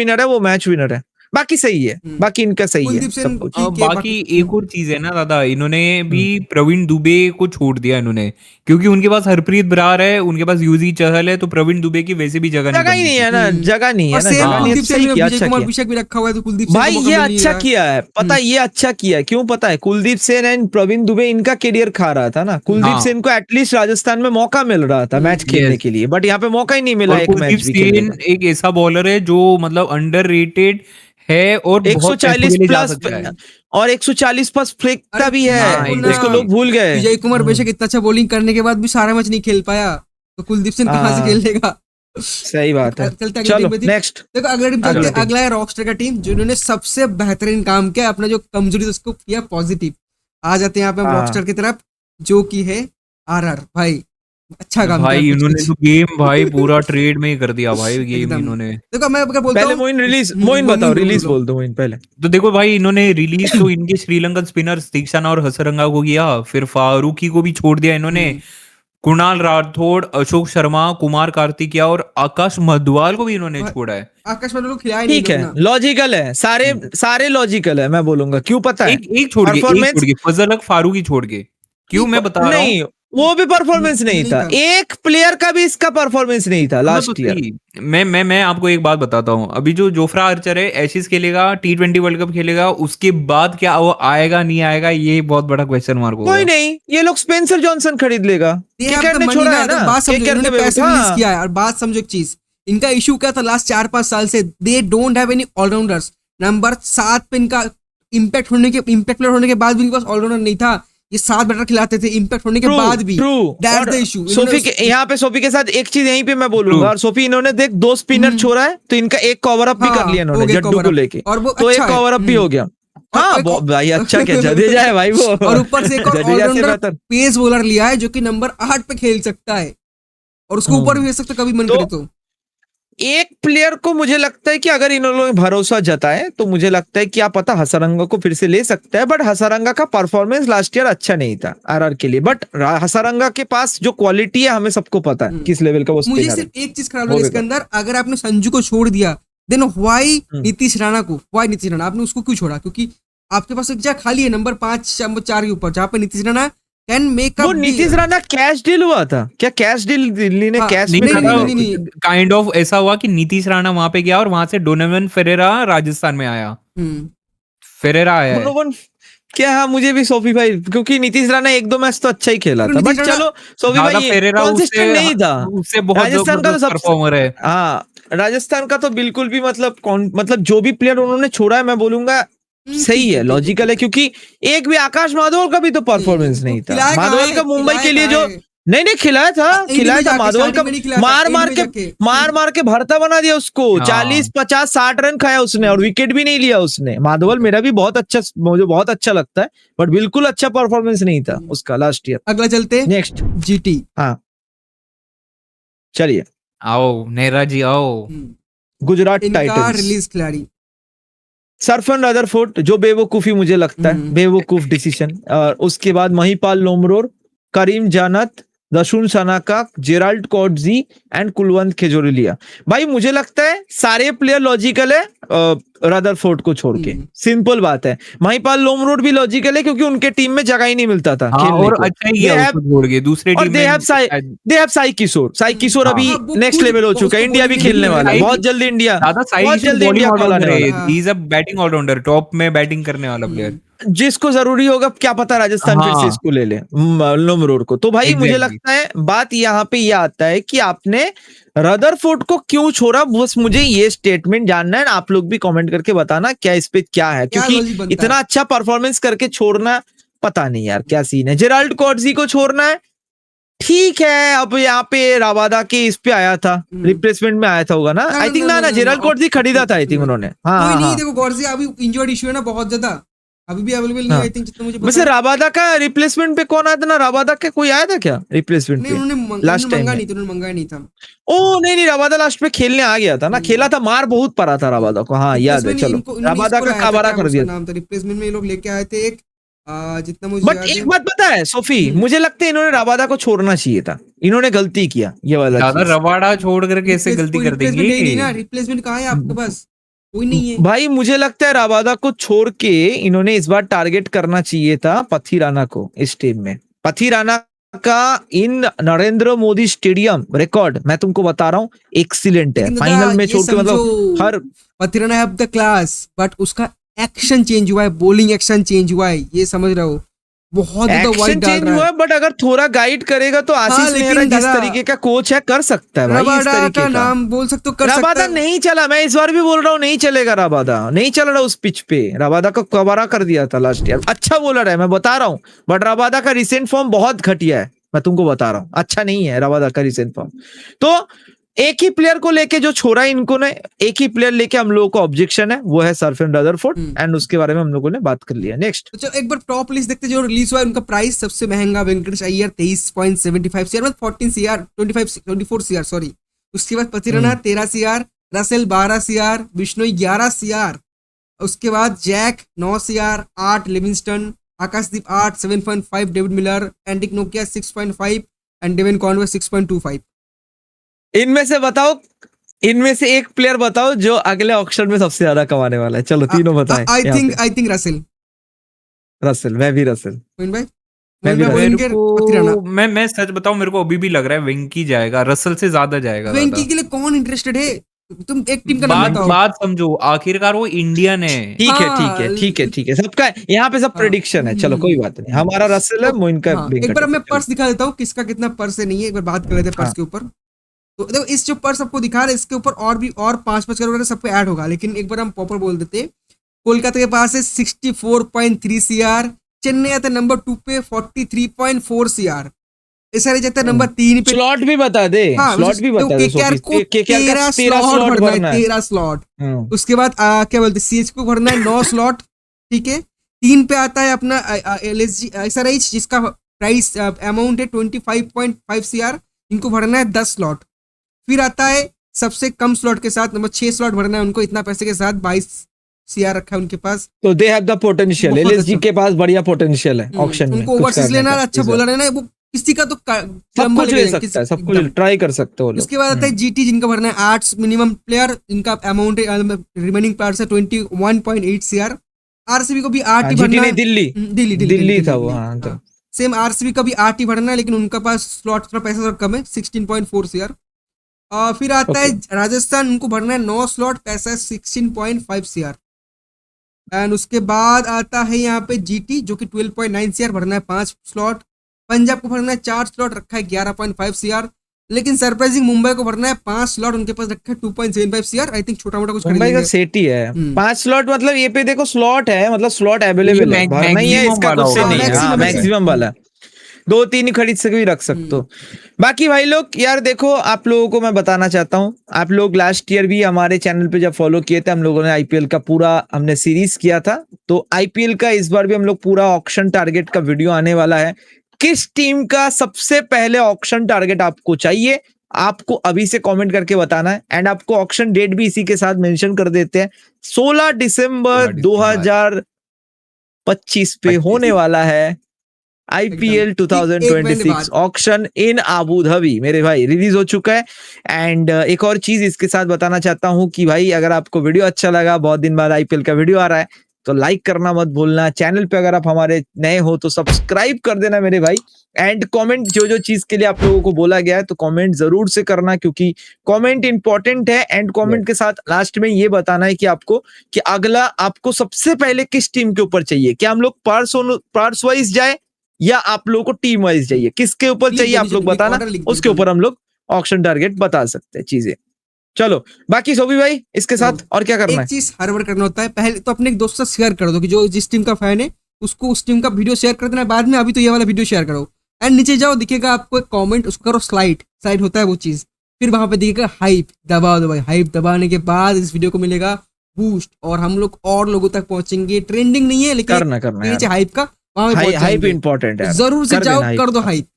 विनर है। बाकी सही है, बाकी इनका सही है सब कुछ। बाकी एक और चीज है ना दादा, इन्होंने भी प्रवीण दुबे को छोड़ दिया इन्होंने, क्योंकि उनके पास हरप्रीत बरार है, उनके पास यूजी चहल है, तो प्रवीण दुबे की वैसे भी जगह ही नहीं है ना, जगह नहीं है ना। अभिषेक भी रखा हुआ है, तो कुलदीप भाई ये अच्छा किया है, पता है ये अच्छा किया है क्यों पता है? कुलदीप सेन एंड प्रवीण दुबे इनका करियर खा रहा था ना। कुलदीप सेन को एटलीस्ट राजस्थान में मौका मिल रहा था मैच खेलने के लिए, बट यहाँ पे मौका ही नहीं मिला एक मैच भी खेलने का। एक ऐसा बॉलर है जो मतलब अंडररेटेड है और 140 प्लस और 140 प्लस फेंकता भी है, उसको लोग भूल गए। विजय कुमार बेशक इतना अच्छा बॉलिंग करने के बाद भी सारा मैच नहीं खेल पाया, तो कुलदीप सिंह कहां से खेल लेगा? सही बात है। चलो नेक्स्ट देखो अगला टीम चलते हैं। अगला है रॉकस्टर का टीम, जिन्होंने सबसे बेहतरीन काम किया, अपना जो कमजोरी थी उसको किया पॉजिटिव। आ जाते हैं यहाँ पे रॉकस्टर की तरफ, जो की है आरआर। भाई अच्छा काम भाई इन्होंने तो गेम भाई पूरा ट्रेड में ही कर दिया भाई गेम इन्होंने। देखो मैं क्या बोलता हूं, पहले मोइन बताओ रिलीज बोल दो मोइन पहले। तो देखो भाई इन्होंने रिलीज तो इनके श्रीलंकन स्पिनर तीक्षाना और हसरंगा को किया, फिर फारूकी को भी छोड़ दिया इन्होंने, कुणाल राठौड़, अशोक शर्मा, कुमार कार्तिकिया और आकाश मधवाल को भी इन्होंने छोड़ा है। आकाश मधवाल को खिलाया नहीं। ठीक है, लॉजिकल है, सारे लॉजिकल है। मैं बोलूंगा क्यों पता है, एक छोड़ के फजल हक फारूकी छोड़ के, क्यों मैं बता रहा हूँ, वो भी परफॉर्मेंस नहीं था। एक प्लेयर का भी इसका परफॉर्मेंस नहीं था लास्ट ईयर। मैं आपको एक बात बताता हूँ, अभी जो जोफ्रा आर्चर है एशिज खेलेगा, T20 वर्ल्ड कप खेलेगा, उसके बाद क्या वो आएगा नहीं आएगा, ये बहुत बड़ा क्वेश्चन मार्क होगा। कोई नहीं, ये लोग स्पेंसर जॉनसन खरीद लेगा। केकेआर ने छोड़ा है ना, बात समझो, इन्होंने पैसे रिलीज किया है। और बात समझो एक चीज, इनका इशू क्या था लास्ट 4-5 साल से, they don't have any allrounders. Number 7 पे इनका इम्पैक्ट प्लेयर होने के बाद भी इनके पास ऑलराउंडर नहीं था। ये 7 बैटर खिलाते थे इम्पैक्ट होने के बाद भी। That's the issue. यहाँ पे सोफी के साथ एक चीज यहीं पे मैं बोलूंगा, और सोफी इन्होंने देख 2 स्पिनर छोड़ा है, तो इनका एक कवर अप भी कर लिया इन्होंने जड्डू को लेके, तो एक कवर अप भी हो गया। हाँ भाई अच्छा क्या जडेजा है भाई वो, और ऊपर से एक ऑलराउंडर पेस बॉलर लिया है जो कि नंबर 8 पे खेल सकता है, और उसको ऊपर भी भेज सकता कभी मन करे तो। एक प्लेयर को मुझे लगता है कि अगर इन लोगों ने भरोसा जताए तो मुझे लगता है कि आप पता हसरंगा को फिर से ले सकते हैं, बट हसरंगा का परफॉर्मेंस लास्ट ईयर अच्छा नहीं था आरआर के लिए। बट हसरंगा के पास जो क्वालिटी है हमें सबको पता है किस लेवल का वो स्पिनर है। मुझे सिर्फ एक चीज खराब लगी इसके अंदर, अगर आपने संजू को छोड़ दिया देन व्हाई नीतीश राणा को, आपने उसको क्यों छोड़ा? क्योंकि आपके पास एक जगह खाली है नंबर 5 नंबर 4 के ऊपर, जहाँ पे Nitish Rana can make up. वो नीतीश राणा कैश डील हुआ था क्या? कैश डील दिल्ली ने कैश में काइंड ऑफ ऐसा हुआ कि नीतीश राणा वहां पे गया और वहां से डोनोवन फेरेरा राजस्थान में आया। फेरेरा आया क्या हाँ मुझे भी सोफी भाई, क्योंकि नीतीश राणा एक दो मैच तो अच्छा ही खेला था, नीतीश बट राणा- चलो सोफी ज्यादा भाई फेरेरा कॉन्सिस्टेंट नहीं था। उससे बहुत राजस्थान का तो जबरदस्त सब परफॉर्मर है। हाँ, राजस्थान का तो बिल्कुल भी मतलब जो भी प्लेयर उन्होंने छोड़ा है, मैं बोलूंगा सही ठीक है, ठीक लॉजिकल है, क्योंकि एक भी आकाश माधोल का भी तो परफॉर्मेंस नहीं था। खिलाया कहाँ माधोल है, का मुंबई खिलाया के लिए कहाँ जो है? नहीं खिलाया था, एंड खिलाया में था जाके, माधोल का, स्टार्टिंग में नहीं खिलाया था, मार एंड मार में के जाके। भरता बना दिया उसको। हाँ। 40 50 60 रन खाया उसने और विकेट भी नहीं लिया उसने। माधोल मेरा भी बहुत अच्छा, मुझे बहुत अच्छा लगता है, बट बिल्कुल अच्छा परफॉर्मेंस नहीं था उसका लास्ट ईयर। अगला चलते नेक्स्ट, जीटी। हाँ चलिए, आओ नेहरा जी आओ। गुजरात इनका टाइटंस, रिलीज खिलाड़ी सरफन रदरफोर्ड, जो बेवकूफी मुझे लगता है, बेवकूफ डिसीजन। और उसके बाद महिपाल लोमरोर, करीम जानत, दशुन सनाका, जेराल्ड कॉटजी एंड कुलवंत खेजोरिलिया। भाई मुझे लगता है सारे प्लेयर लॉजिकल है रदरफोर्ड को छोड़ के, सिंपल बात है। महिपाल लोमरोड भी लॉजिकल है, क्योंकि उनके टीम में जगह ही नहीं मिलता था हाँ खेलने और को। अच्छा ही है उसको छोड़ के दूसरे और टीम में शायद। दे हैव साई किशोर, हाँ। अभी हाँ, वो नेक्स्ट खुद लेवल हो चुका उसको है, इंडिया भी बोलिंग खेलने नहीं वाला है करेगा। बहुत जल्दी। इंडिया ज्यादा साई बहुत जल्दी बॉलिंग इंडिया कॉल आने ऑलराउंडर वाला है। है, he is a batting allrounder, top में बैटिंग करने वाला प्लेयर। जिसको जरूरी होगा, क्या पता राजस्थान फिर से हाँ इसको ले ले, लोमरोड को। तो भाई मुझे एग्जैक्टली। लगता है बात यहाँ पे ये आता है कि आपने रदरफोर्ड को क्यों छोड़ा, बस मुझे ये स्टेटमेंट जानना है। आप लोग भी कमेंट करके बताना क्या इस पे क्या है, क्या क्योंकि लॉजिक बनता इतना है? अच्छा परफॉर्मेंस करके छोड़ना, पता नहीं यार क्या सीन है। जेराल्ड कॉटजी को छोड़ना है, ठीक है। अब यहाँ पे रबादा के इस पे आया था, रिप्लेसमेंट में आया था होगा ना, ना आई ना थिंक ना ना ना जेराल्ड कॉटजी खरीदा था आई थिंक उन्होंने। हाँ कोई हाँ नहीं, हाँ देखो गॉर्जिया अभी इंजर्ड इशू है ना बहुत ज्यादा, अभी भी अवेलेबल नहीं, हाँ। आई थिंक जितना मुझे पता वैसे है। राबादा का रिप्लेसमेंट पे कौन आया था ना, राबादा के कोई आया था क्या रिप्लेसमेंट नहीं पे उन्होंने लास्ट टाइम मंगा में? नहीं था, उन्होंने मंगा नहीं था। ओ नहीं राबादा लास्ट में खेलने आ गया था ना, खेला था, मार बहुत पड़ा था राबादा को, हाँ याद है। रिप्लेसमेंट चलो इनको इन्होंने राबादा इसको का लाया था, काबारा क्या कर उसका दिया। नाम था, रिप्लेसमेंट में ये लोग लेके आए थे एक, जितना मुझे बट याद है। एक बात पता है सोफी, मुझे लगता है इन्होंने राबादा को छोड़ना चाहिए था, इन्होंने गलती किया ये वाला ज्यादा चीज। रबाड़ा छोड़ कर कैसे गलती कोई कर देंगे। रिप्लेसमेंट है ही नहीं ना, रिप्लेसमेंट कहाँ है आपके पास, कोई नहीं है। भाई मुझे लगता है राबादा को छोड़ के इन्होंने इस बार टारगेट करना चाहिए था पथीराना को इस टीम में। पथीराना का इन नरेंद्र मोदी स्टेडियम रिकॉर्ड मैं तुमको बता रहा हूँ एक्सीलेंट है, लेकिन दादा फाइनल में ये छोड़ के समझो, मतलब हर Pathirana have the class, but उसका एक्शन चेंज हुआ है, बॉलिंग एक्शन चेंज हुआ है, ये समझ रहे हो, बहुत ज्यादा वाइड एक्शन डाल चेंज रहा हुआ है। है, बट अगर थोड़ा गाइड करेगा तो आशीष लेकिन नेहरा जिस दादा, तरीके का कोच है कर सकता है भाई इस रबाडा तरीके का का। नाम बोल सकते हो, कर सकता रबादा है। नहीं चला, मैं इस बार भी बोल रहा हूँ नहीं चलेगा, रबादा नहीं चल रहा उस पिच पे। रबादा को कबारा कर दिया था लास्ट ईयर, अच्छा बॉलर है मैं बता रहा हूँ, बट रबादा का रिसेंट फॉर्म बहुत घटिया है, मैं तुमको बता रहा हूँ, अच्छा नहीं है रबादा का रिसेंट फॉर्म। तो एक ही प्लेयर को लेके जो छोड़ा इनको ने, एक ही प्लेयर लेके हम लोगों को ऑब्जेक्शन है, वो है सरफेन रदरफोर्ड, एंड उसके बारे में हम लोगों ने बात कर लिया। नेक्स्ट तो चलो एक बार टॉप लिस्ट देखते हैं जो रिलीज हुआ है। उनका प्राइस सबसे महंगा वेंकटेश अय्यर 23.75 सीआर, मतलब 14 सीआर 24 सीआर सॉरी। उसके बाद Pathirana 13 CR, Russell 12 CR, Bishnoi 11 CR, उसके बाद Jack 9 CR, 8 Livingstone, Akashdeep 8, 7.5 David Miller, एंडिक Nokia 6.5 and Devon Conway 6.25। इनमें से बताओ, इनमें से एक प्लेयर बताओ जो अगले ऑक्शन में सबसे ज्यादा कमाने वाला है, चलो तीनों बताएं। I think Russell. रसेल, मैं भी रसेल। मोइन भाई, मैं भी मेरे पथिराना। को मैं सच बताऊं, मेरे को अभी भी लग रहा है वेंकी जाएगा, रसल से ज्यादा जाएगा। वेंकी के लिए कौन इंटरेस्टेड है? तुम एक टीम का नाम बात बताओ। बात समझो, आखिरकार वो इंडियन है। ठीक है हाँ, ठीक है ठीक है ठीक है, सबका यहाँ पे सब प्रेडिक्शन है, चलो कोई बात नहीं। हमारा रसेल है, मोइन का हाँ, एक बार मैं पर्स दिखा देता हूँ किसका कितना पर्स है, नहीं है एक बार बात कर लेते हैं पर्स के ऊपर। तो देखो इस जो पर्स आपको दिखा रहा है इसके ऊपर और भी और 5-5 करोड़ सब पे ऐड होगा, लेकिन एक बार हम प्रॉपर बोल देते। कोलकाता के पास है 64.3 सीआर, चेन्नई आता है नंबर 2 पे 43.4 सीआर, ऐसा रह जाता है नंबर 3 पे। स्लॉट भी बता दे, स्लॉट भी बता दे। केकेआर को 13 स्लॉट भरना है, 13 स्लॉट। उसके बाद क्या बोलते हैं सीएच को भरना है 9 स्लॉट, ठीक है। 3 पे आता है अपना एलएसजी एसआरएच जिसका प्राइस अमाउंट है 25.5 सीआर, इनको भरना है 10 स्लॉट। फिर आता है सबसे कम स्लॉट के साथ नंबर 6 स्लॉट भरना है उनको, इतना पैसे के साथ 22 सीआर रखा है उनके पास। तो they have the potential, LSG के पास बढ़िया पोटेंशियल है ऑक्शन में। उनको ओवरसीज लेना अच्छा बॉलर है ना, वो किसी का तो सब कुछ ले सकता है, सब कुछ ट्राई कर सकते हो। इसके बाद आता है जीटी जिनका भरना है 8 मिनिमम प्लेयर, इनका अमाउंट रिमेनिंग प्लेयर्स है 21.8 सीआर। आरसीबी को भी 8 ही भरना है। दिल्ली था वो, हाँ तो सेम आरसीबी का भी 8 ही भरना है, लेकिन उनका पास स्लॉट थोड़ा पैसा थोड़ा कम है 16.4 सीआर। फिर आता है राजस्थान, उनको भरना है 9 स्लॉट, पैसा है 16.5 सीआर। एंड उसके बाद आता है यहाँ पे जीटी जो कि 12.9 सीआर भरना है 5 स्लॉट। पंजाब को भरना है 4 स्लॉट, रखा है 11.5 सीआर। लेकिन सरप्राइजिंग मुंबई को भरना है 5 स्लॉट, उनके पास रखा है 2.75 सीआर। आई थिंक छोटा मोटा कुछ मुंबई का सेट ही है। 5 स्लॉट मतलब ये पे देखो स्लॉट है, मतलब स्लॉट अवेलेबल है, भरना ही है, इसका कुछ से नहीं है, मैक्सिमम वाला 2-3 ही खरीद सके भी रख सकते हो। बाकी भाई लोग यार देखो, आप लोगों को मैं बताना चाहता हूँ, आप लोग लास्ट ईयर भी हमारे चैनल पे जब फॉलो किए थे, हम लोगों ने आईपीएल का पूरा हमने सीरीज किया था, तो आईपीएल का इस बार भी हम लोग पूरा ऑक्शन टारगेट का वीडियो आने वाला है। किस टीम का सबसे पहले ऑक्शन टारगेट आपको चाहिए, आपको अभी से कमेंट करके बताना है। एंड आपको ऑक्शन डेट भी इसी के साथ मेंशन कर देते हैं, 16 दिसंबर 2025 पे होने वाला है आईपीएल 2026 ऑक्शन इन अबू धाबी। मेरे भाई रिलीज हो चुका है। एंड एक और चीज इसके साथ बताना चाहता हूं कि भाई अगर आपको वीडियो अच्छा लगा, बहुत दिन बाद आईपीएल का वीडियो आ रहा है, तो लाइक करना मत भूलना। चैनल पे अगर आप हमारे नए हो तो सब्सक्राइब कर देना मेरे भाई। एंड कमेंट जो चीज के लिए आप लोगों को बोला गया है तो कमेंट जरूर से करना, क्योंकि कमेंट इंपॉर्टेंट है। एंड कमेंट के साथ लास्ट में ये बताना है कि आपको कि अगला आपको सबसे पहले किस टीम के ऊपर चाहिए, क्या हम लोग पार्ट्स वाइज जाए या आप लोगों को टीम वाइज चाहिए, किसके ऊपर चाहिए आप लोग बताना, उसके ऊपर हम लोग ऑक्शन टारगेट बता सकते हैं चीजें। चलो बाकी सोबी भाई इसके साथ और क्या करना है? एक चीज हर बार करना होता है, पहले तो अपने एक दोस्त से शेयर कर दो कि जो जिस टीम का फैन है उसको उस टीम का वीडियो शेयर कर देना, बाद में अभी तो ये वाला वीडियो शेयर करो। एंड नीचे जाओ, दिखेगा आपको एक कमेंट, उसको करो स्लाइड होता है वो चीज, फिर वहां पे दिखेगा हाइप, दबा दो भाई। हाइप दबाने के बाद इस वीडियो को मिलेगा बूस्ट और हम लोग और लोगों तक पहुंचेंगे। ट्रेंडिंग नहीं है लेकिन नीचे हाइप का हाइप इंपॉर्टेंट है, जरूर से जाओ कर दो हाइप।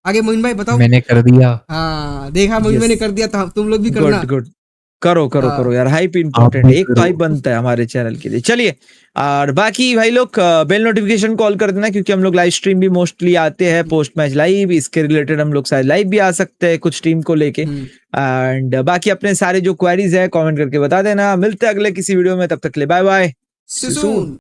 आगे मोइन भाई बताओ। मैंने कर दिया। हाँ देखा मोइन भाई ने कर दिया, तो तुम लोग भी करना। गुड करो यार, हाइप इंपॉर्टेंट है, एक हाइप बनता है हमारे चैनल के लिए। चलिए और बाकी भाई लोग बेल नोटिफिकेशन कॉल कर देना, क्योंकि हम लोग लाइव स्ट्रीम भी मोस्टली आते हैं, पोस्ट मैच लाइव, इसके रिलेटेड हम लोग शायद लाइव भी आ सकते हैं कुछ टीम को लेके। एंड बाकी अपने सारे जो क्वेरीज है कमेंट करके बता देना। मिलते हैं अगले किसी वीडियो में, तब तक के लिए बाय बाय।